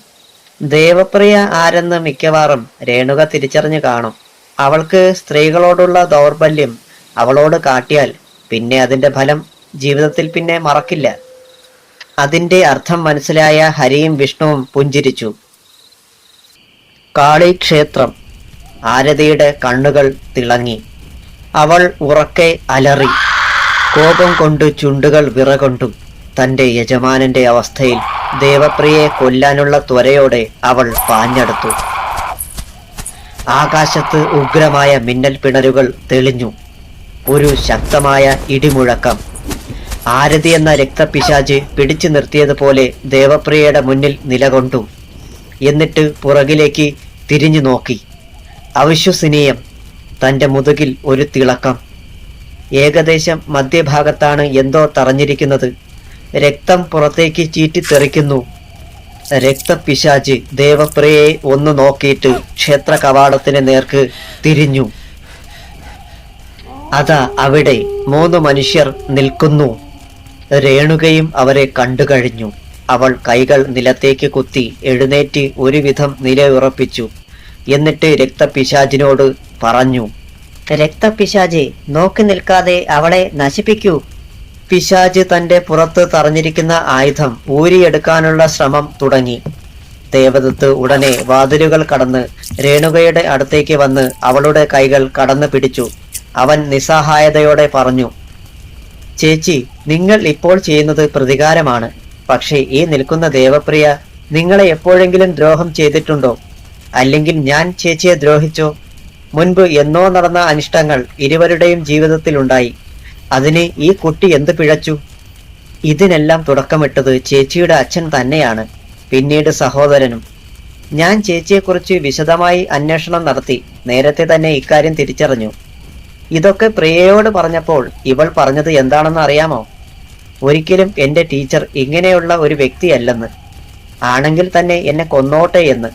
[SPEAKER 1] ദേവപ്രിയ ആരെന്ന് മിക്കവാറും രേണുക തിരിച്ചറിഞ്ഞു കാണും. അവൾക്ക് സ്ത്രീകളോടുള്ള ദൗർബല്യം അവളോട് കാട്ടിയാൽ പിന്നെ അതിന്റെ ഫലം ജീവിതത്തിൽ പിന്നെ മറക്കില്ല. അതിന്റെ അർത്ഥം മനസ്സിലായ ഹരിയും വിഷ്ണുവും പുഞ്ചിരിച്ചു. കാളിക്ഷേത്രം. ആരതിയുടെ കണ്ണുകൾ തിളങ്ങി. അവൾ ഉറക്കെ അലറി. കോപം കൊണ്ട് ചുണ്ടുകൾ വിറകൊണ്ടു. തന്റെ യജമാനന്റെ അവസ്ഥയിൽ ദേവപ്രിയയെ കൊല്ലാനുള്ള ത്വരയോടെ അവൾ പാഞ്ഞെടുത്തു. ആകാശത്ത് ഉഗ്രമായ മിന്നൽ പിണരുകൾ തെളിഞ്ഞു. ഒരു ശക്തമായ ഇടിമുഴക്കം. ആരതി എന്ന രക്തപിശാച് പിടിച്ചു നിർത്തിയതുപോലെ ദേവപ്രിയയുടെ മുന്നിൽ നിലകൊണ്ടു. എന്നിട്ട് പുറകിലേക്ക് തിരിഞ്ഞു നോക്കി. അവിശ്വസനീയം. തന്റെ മുതുകിൽ ഒരു തിളക്കം. ഏകദേശം മധ്യഭാഗത്താണ് എന്തോ തറഞ്ഞിരിക്കുന്നത്. രക്തം പുറത്തേക്ക് ചീറ്റിത്തെറിക്കുന്നു. രക്തപിശാച് ദേവപ്രിയയെ ഒന്ന് നോക്കിയിട്ട് ക്ഷേത്ര കവാടത്തിന് നേർക്ക് തിരിഞ്ഞു. അതാ അവിടെ 3 മനുഷ്യർ നിൽക്കുന്നു. രേണുകയും അവരെ കണ്ടു കഴിഞ്ഞു. അവൾ കൈകൾ നിലത്തേക്ക് കുത്തി എഴുന്നേറ്റ് ഒരുവിധം നിലയുറപ്പിച്ചു. എന്നിട്ട് രക്തപിശാചിനോട് പറഞ്ഞു,
[SPEAKER 3] രക്തപിശാചെ, നോക്കി നിൽക്കാതെ അവളെ നശിപ്പിക്കൂ.
[SPEAKER 1] പിശാച് തന്റെ പുറത്ത് തറഞ്ഞിരിക്കുന്ന ആയുധം ഊരിയെടുക്കാനുള്ള ശ്രമം തുടങ്ങി. ദേവദത്ത് ഉടനെ വാതിലുകൾ കടന്ന് രേണുകയുടെ അടുത്തേക്ക് വന്ന് അവളുടെ കൈകൾ കടന്നു പിടിച്ചു. അവൻ നിസ്സഹായതയോടെ പറഞ്ഞു, ചേച്ചി, നിങ്ങൾ ഇപ്പോൾ ചെയ്യുന്നത് പ്രതികാരമാണ്. പക്ഷേ ഈ നിൽക്കുന്ന ദേവപ്രിയ നിങ്ങളെ എപ്പോഴെങ്കിലും ദ്രോഹം ചെയ്തിട്ടുണ്ടോ? അല്ലെങ്കിൽ ഞാൻ ചേച്ചിയെ ദ്രോഹിച്ചോ? മുൻപ് എന്നോ നടന്ന അനിഷ്ടങ്ങൾ ഇരുവരുടെയും ജീവിതത്തിലുണ്ടായി. അതിന് ഈ കുട്ടി എന്ത് പിഴച്ചു? ഇതിനെല്ലാം തുടക്കമിട്ടത് ചേച്ചിയുടെ അച്ഛൻ തന്നെയാണ്, പിന്നീട് സഹോദരനും. ഞാൻ ചേച്ചിയെക്കുറിച്ച് വിശദമായി അന്വേഷണം നടത്തി. നേരത്തെ തന്നെ ഇക്കാര്യം തിരിച്ചറിഞ്ഞു. ഇതൊക്കെ പ്രിയയോട് പറഞ്ഞപ്പോൾ ഇവൾ പറഞ്ഞത് എന്താണെന്ന് അറിയാമോ? ഒരിക്കലും എന്റെ ടീച്ചർ ഇങ്ങനെയുള്ള ഒരു വ്യക്തിയല്ലെന്ന്. ആണെങ്കിൽ തന്നെ എന്നെ കൊന്നോട്ടെ എന്ന്.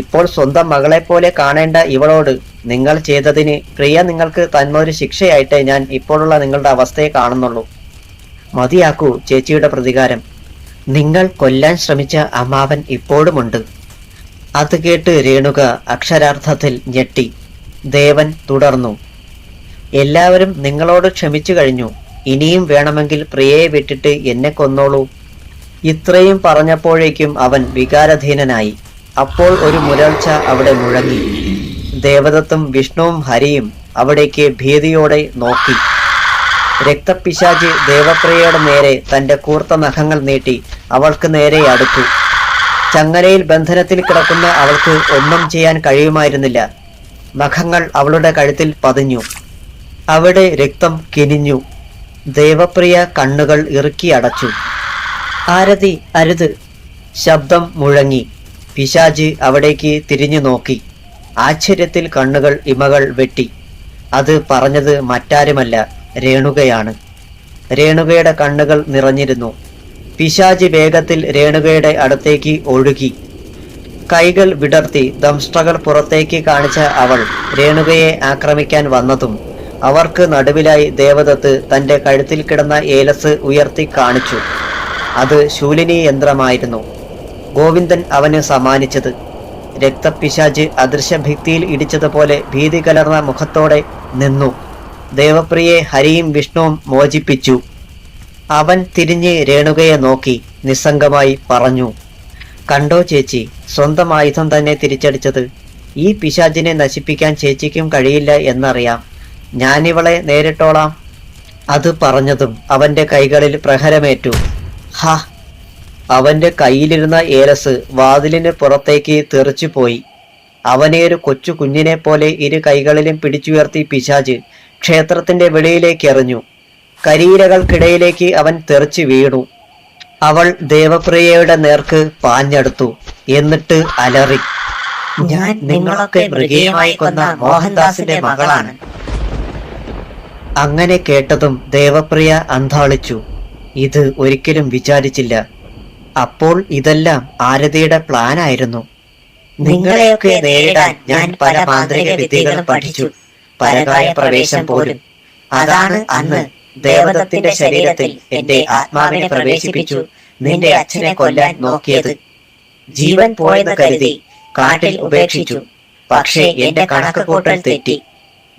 [SPEAKER 1] ഇപ്പോൾ സ്വന്തം മകളെപ്പോലെ കാണേണ്ട ഇവളോട് നിങ്ങൾ ചെയ്തതിന് പ്രിയ നിങ്ങൾക്ക് തന്നൊരു ശിക്ഷയായിട്ടേ ഞാൻ ഇപ്പോഴുള്ള നിങ്ങളുടെ അവസ്ഥയെ കാണുന്നുള്ളൂ. മതിയാക്കൂ ചേച്ചിയുടെ പ്രതികാരം. നിങ്ങൾ കൊല്ലാൻ ശ്രമിച്ച അമ്മാവൻ ഇപ്പോഴുമുണ്ട്. അത് കേട്ട് രേണുക അക്ഷരാർത്ഥത്തിൽ ഞെട്ടി. ദേവൻ തുടർന്നു, എല്ലാവരും നിങ്ങളോട് ക്ഷമിച്ചു കഴിഞ്ഞു. ഇനിയും വേണമെങ്കിൽ പ്രിയയെ വിട്ടിട്ട് എന്നെ കൊന്നോളൂ. ഇത്രയും പറഞ്ഞപ്പോഴേക്കും അവൻ വികാരധീനനായി. അപ്പോൾ ഒരു മുരൾച്ച അവിടെ മുഴങ്ങി. ദേവദത്തും വിഷ്ണുവും ഹരിയും അവിടേക്ക് ഭീതിയോടെ നോക്കി. രക്തപിശാച് ദേവപ്രിയയുടെ നേരെ തന്റെ കൂർത്ത നഖങ്ങൾ നീട്ടി അവൾക്ക് നേരെ അടുത്തു. ചങ്ങലയിൽ ബന്ധനത്തിൽ കിടക്കുന്ന അവൾക്ക് ഒന്നും ചെയ്യാൻ കഴിയുമായിരുന്നില്ല. നഖങ്ങൾ അവളുടെ കഴുത്തിൽ പതിഞ്ഞു. അവിടെ രക്തം കിനിഞ്ഞു. ദേവപ്രിയ കണ്ണുകൾ ഇറുക്കി അടച്ചു. ആരതി, അരുത്! ശബ്ദം മുഴങ്ങി. പിശാച് അവിടേക്ക് തിരിഞ്ഞു നോക്കി. ആശ്ചര്യത്തിൽ കണ്ണുകൾ ഇമകൾ വെട്ടി. അത് പറഞ്ഞത് മറ്റാരുമല്ല, രേണുകയാണ്. രേണുകയുടെ കണ്ണുകൾ നിറഞ്ഞിരുന്നു. പിശാച് വേഗത്തിൽ രേണുകയുടെ അടുത്തേക്ക് ഒഴുകി. കൈകൾ വിടർത്തി ദംഷ്ട്രകൾ പുറത്തേക്ക് കാണിച്ച അവൾ രേണുകയെ ആക്രമിക്കാൻ വന്നതും അവർക്ക് നടുവിലായി ദേവദത്ത് തന്റെ കഴുത്തിൽ കിടന്ന ഏലസ് ഉയർത്തി കാണിച്ചു. അത് ശൂലിനി യന്ത്രമായിരുന്നു, ഗോവിന്ദൻ അവന് സമ്മാനിച്ചത്. രക്തപിശാച് അദൃശ്യഭിത്തിയിൽ ഇടിച്ചതുപോലെ ഭീതി കലർന്ന മുഖത്തോടെ നിന്നു. ദേവപ്രിയെ ഹരിയും വിഷ്ണുവും മോചിപ്പിച്ചു. അവൻ തിരിഞ്ഞ് രേണുകയെ നോക്കി നിസ്സംഗമായി പറഞ്ഞു, കണ്ടോ ചേച്ചി, സ്വന്തം ആയുധം തന്നെ തിരിച്ചടിച്ചത്. ഈ പിശാചിനെ നശിപ്പിക്കാൻ ചേച്ചിക്കും കഴിയില്ല എന്നറിയാം. ഞാനിവളെ നേരിട്ടോളാം. അത് പറഞ്ഞതും അവന്റെ കൈകളിൽ പ്രഹരമേറ്റു. ഹ! അവന്റെ കയ്യിലിരുന്ന ഏലസ് വാതിലിന് പുറത്തേക്ക് തെറിച്ചുപോയി. അവനെ ഒരു കൊച്ചു കുഞ്ഞിനെ പോലെ ഇരു കൈകളിലും പിടിച്ചുയർത്തി പിശാച് ക്ഷേത്രത്തിന്റെ വെളിയിലേക്ക് എറിഞ്ഞു. കരിയിലകൾക്കിടയിലേക്ക് അവൻ തെറിച്ചു വീണു. അവൾ ദേവപ്രിയയുടെ നേർക്ക് പാഞ്ഞെടുത്തു. എന്നിട്ട് അലറി,
[SPEAKER 3] ഞാൻ നിങ്ങളൊക്കെ മൃഗീയമായി കൊന്ന മോഹൻദാസിന്റെ മകളാണ്.
[SPEAKER 1] അങ്ങനെ കേട്ടതും ദേവപ്രിയ അന്ധാളിച്ചു. ഇത് ഒരിക്കലും വിചാരിച്ചില്ല. അപ്പോൾ ഇതെല്ലാം ആരതിയുടെ പ്ലാൻ ആയിരുന്നു.
[SPEAKER 3] നിങ്ങളെയൊക്കെ നേരിടാൻ ഞാൻ പല മാന്ത്രിക വിദ്യകളും പഠിച്ചു, പരകായ പ്രവേശം പോലും. അതാണ് അന്ന് ദേവദത്തിന്റെ ശരീരത്തിൽ എന്റെ ആത്മാവിനെ പ്രവേശിപ്പിച്ചു നിന്റെ അച്ഛനെ കൊല്ലാൻ നോക്കിയത്. ജീവൻ പോയെന്ന് കരുതി കാട്ടിൽ ഉപേക്ഷിച്ചു. പക്ഷേ എന്റെ കണക്ക് കൂട്ടൽ തെറ്റി.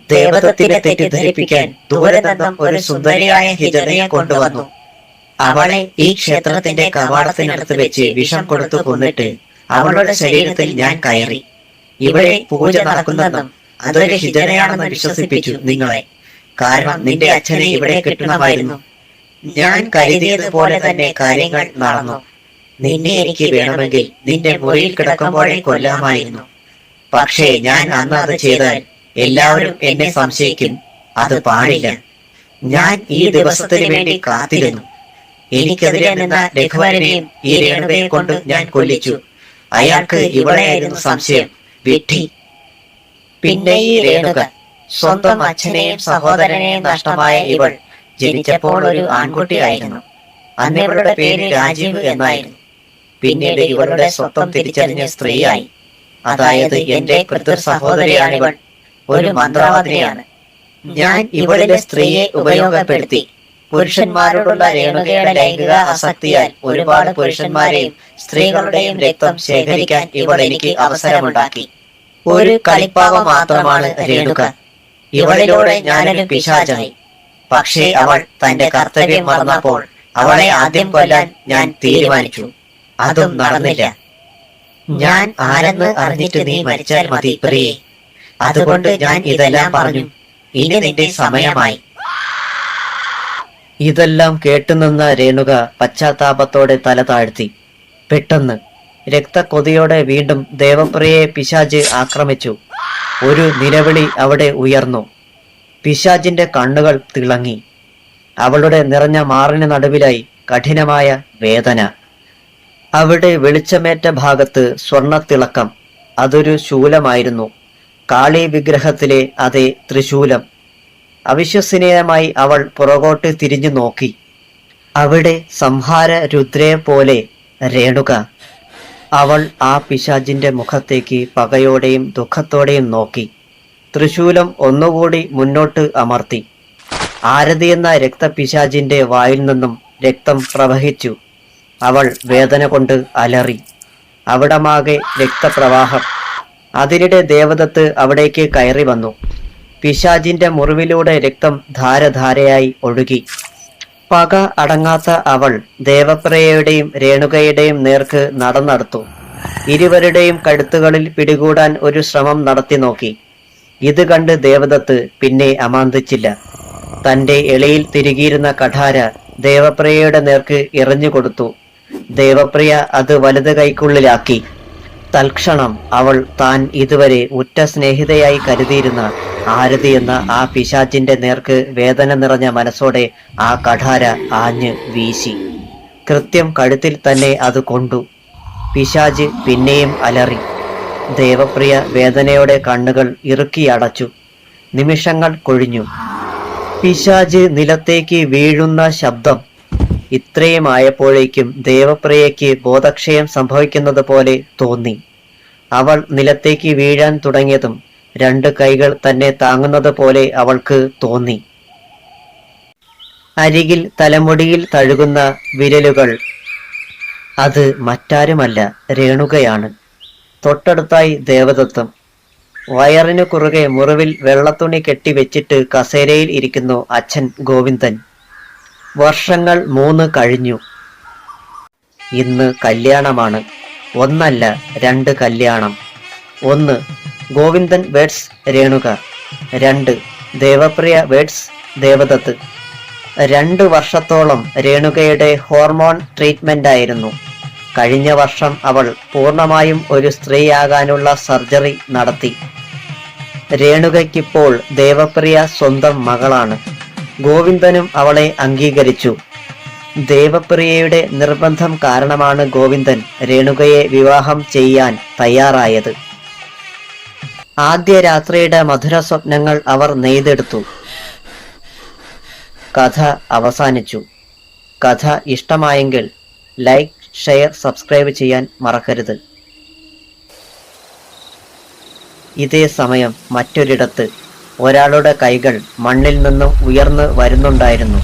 [SPEAKER 3] ദേവദത്തിനെ തെറ്റിദ്ധരിപ്പിക്കാൻ ദൂരെ നിന്നും ഒരു സുന്ദരിയായ ഹിജടയെ കൊണ്ടുവന്നു. അവളെ ഈ ക്ഷേത്രത്തിന്റെ കവാടത്തിനടുത്ത് വെച്ച് വിഷം കൊടുത്തു കൊന്നിട്ട് അവളുടെ ശരീരത്തിൽ ഞാൻ കയറി. ഇവിടെ പൂജ നടക്കുന്നെന്നും അതൊരു ഹിജടയാണെന്ന് വിശ്വസിപ്പിച്ചു നിങ്ങളെ. കാരണം നിന്റെ അച്ഛനെ ഇവിടെ കിട്ടണമായിരുന്നു. ഞാൻ കരുതിയതുപോലെ തന്നെ കാര്യങ്ങൾ നടന്നു. നിന്നെ എനിക്ക് വേണമെങ്കിൽ നിന്റെ മുറിയിൽ കിടക്കുമ്പോഴേ കൊല്ലാമായിരുന്നു. പക്ഷേ ഞാൻ അന്ന് അത് ചെയ്താൽ എല്ലാവരും എന്നെ സംശയിക്കും. അത് പാടില്ല. ഞാൻ ഈ ദിവസത്തിന് വേണ്ടി കാത്തിരുന്നു. എനിക്കെതിരെ നിന്ന രഘുവരനെയും ഈ രേണുകയെ കൊണ്ട് ഞാൻ കൊല്ലിച്ചു. അയാൾക്ക് ഇവളെയായിരുന്നു സംശയം. വിഡ്ഢി. പിന്നെ ഈ രേണുക, സ്വന്തം അച്ഛനെയും സഹോദരനെയും നഷ്ടമായ ഇവൾ ജനിച്ചപ്പോൾ ഒരു ആൺകുട്ടിയായിരുന്നു. അന്ന് ഇവളുടെ പേര് രാജീവ് എന്നായിരുന്നു. പിന്നീട് ഇവളുടെ സ്വന്തം തിരിച്ചറിഞ്ഞ സ്ത്രീയായി. അതായത് എന്റെ പിതൃ സഹോദരിയാണിവൾ. ഒരു മന്ത്രവാദിനിയാണ്. ഞാൻ ഇവളിലെ സ്ത്രീയെ ഉപയോഗപ്പെടുത്തി പുരുഷന്മാരോടുള്ള രേണുകയുടെ ലൈംഗിക ആസക്തിയാൽ ഒരുപാട് പുരുഷന്മാരെയും സ്ത്രീകളുടെയും രക്തം ശേഖരിക്കാൻ ഇവൾ എനിക്ക് അവസരമുണ്ടാക്കി. ഒരു കളിപ്പാവ മാത്രമാണ് രേണുക. ഇവളിലൂടെ ഞാനൊരു പിശാചായി. പക്ഷേ അവൾ തന്റെ കർത്തവ്യം മറന്നപ്പോൾ അവളെ ആദ്യം കൊല്ലാൻ ഞാൻ തീരുമാനിച്ചു. അതും നടന്നില്ല. ഞാൻ ആരെന്ന് അറിഞ്ഞിട്ട് നീ മരിച്ചാൽ മതി പ്രിയേ. അതുകൊണ്ട് ഞാൻ ഇതെല്ലാം പറഞ്ഞു. ഇനി നിന്റെ സമയമായി.
[SPEAKER 1] ഇതെല്ലാം കേട്ടുനിന്ന രേണുക പശ്ചാത്താപത്തോടെ തല താഴ്ത്തി. പെട്ടെന്ന് രക്തക്കൊതിയോടെ വീണ്ടും ദേവപ്രിയയെ പിശാച് ആക്രമിച്ചു. ഒരു നിലവിളി അവിടെ ഉയർന്നു. പിശാചിന്റെ കണ്ണുകൾ തിളങ്ങി. അവളുടെ നിറഞ്ഞ മാറിന് നടുവിലായി കഠിനമായ വേദന. അവിടെ വെളിച്ചമേറ്റ ഭാഗത്ത് സ്വർണത്തിളക്കം. അതൊരു ശൂലമായിരുന്നു. കാളി വിഗ്രഹത്തിലെ അതേ ത്രിശൂലം. അവിശ്വസനീയമായി അവൾ പുറകോട്ട് തിരിഞ്ഞു നോക്കി. അവിടെ സംഹാര രുദ്രയെ പോലെ രേണുക. അവൾ ആ പിശാചിന്റെ മുഖത്തേക്ക് പകയോടെയും ദുഃഖത്തോടെയും നോക്കി. ത്രിശൂലം ഒന്നുകൂടി മുന്നോട്ട് അമർത്തി. ആരതി എന്ന രക്തപിശാചിന്റെ വായിൽ നിന്നും രക്തം പ്രവഹിച്ചു. അവൾ വേദന കൊണ്ട് അലറി. അവിടമാകെ രക്തപ്രവാഹം. അതിനിടെ ദേവദത്ത് അവിടേക്ക് കയറി വന്നു. പിശാചിന്റെ മുറിവിലൂടെ രക്തം ധാരധാരയായി ഒഴുകി. പക അടങ്ങാത്ത അവൾ ദേവപ്രിയയുടെയും രേണുകയുടെയും നേർക്ക് നടന്നെടുത്തു. ഇരുവരുടെയും കഴുത്തുകളിൽ പിടികൂടാൻ ഒരു ശ്രമം നടത്തി നോക്കി. ഇത് കണ്ട് ദേവദത്ത് പിന്നെ അമാന്തിച്ചില്ല. തന്റെ എളിയിൽ തിരുകിയിരുന്ന കഠാര ദേവപ്രിയയുടെ നേർക്ക് എറിഞ്ഞുകൊടുത്തു. ദേവപ്രിയ അത് വലത് കൈക്കുള്ളിലാക്കി. തൽക്ഷണം അവൾ താൻ ഇതുവരെ ഉറ്റ സ്നേഹിതയായി കരുതിയിരുന്ന ആരതി എന്ന ആ പിശാചിന്റെ നേർക്ക് വേദന നിറഞ്ഞ മനസ്സോടെ ആ കഠാര ആഞ്ഞ് വീശി. കൃത്യം കഴുത്തിൽ തന്നെ അത് കൊണ്ടു. പിശാച് പിന്നെയും അലറി. ദേവപ്രിയ വേദനയോടെ കണ്ണുകൾ ഇറുക്കിയടച്ചു. നിമിഷങ്ങൾ കൊഴിഞ്ഞു. പിശാച് നിലത്തേക്ക് വീഴുന്ന ശബ്ദം. ഇത്രയും ആയപ്പോഴേക്കും ദേവപ്രിയയ്ക്ക് ബോധക്ഷയം സംഭവിക്കുന്നത് പോലെ തോന്നി. അവൾ നിലത്തേക്ക് വീഴാൻ തുടങ്ങിയതും രണ്ട് കൈകൾ തന്നെ താങ്ങുന്നത് പോലെ അവൾക്ക് തോന്നി. അരികിൽ തലമുടിയിൽ തഴുകുന്ന വിരലുകൾ. അത് മറ്റാരുമല്ല, രേണുകയാണ്. തൊട്ടടുത്തായി ദേവദത്തം. വയറിനു കുറുകെ മുറിവിൽ വെള്ളത്തുണി കെട്ടിവെച്ചിട്ട് കസേരയിൽ ഇരിക്കുന്നു അച്ഛൻ ഗോവിന്ദൻ. വർഷങ്ങൾ 3 കഴിഞ്ഞു. ഇന്ന് കല്യാണമാണ്. ഒന്നല്ല, 2 കല്യാണം. 1 ഗോവിന്ദൻ വേഡ്സ് രേണുക. 2 ദേവപ്രിയ വേഡ്സ് ദേവദത്ത്. 2 വർഷത്തോളം രേണുകയുടെ ഹോർമോൺ ട്രീറ്റ്മെന്റ് ആയിരുന്നു. കഴിഞ്ഞ വർഷം അവൾ പൂർണ്ണമായും ഒരു സ്ത്രീയാകാനുള്ള സർജറി നടത്തി. രേണുകയ്ക്കിപ്പോൾ ദേവപ്രിയ സ്വന്തം മകളാണ്. ഗോവിന്ദനും അവളെ അംഗീകരിച്ചു. ദേവപ്രിയയുടെ നിർബന്ധം കാരണമാണ് ഗോവിന്ദൻ രേണുകയെ വിവാഹം ചെയ്യാൻ തയ്യാറായത്. ആദ്യ രാത്രിയുടെ മധുര സ്വപ്നങ്ങൾ അവർ നെയ്തെടുത്തു. കഥ അവസാനിച്ചു. കഥ ഇഷ്ടമായെങ്കിൽ ലൈക്ക്, ഷെയർ, സബ്സ്ക്രൈബ് ചെയ്യാൻ മറക്കരുത്. ഇതേ സമയം മറ്റൊരിടത്ത് ഒരാളുടെ കൈകൾ മണ്ണിൽ നിന്നും ഉയർന്നു വരുന്നുണ്ടായിരുന്നു.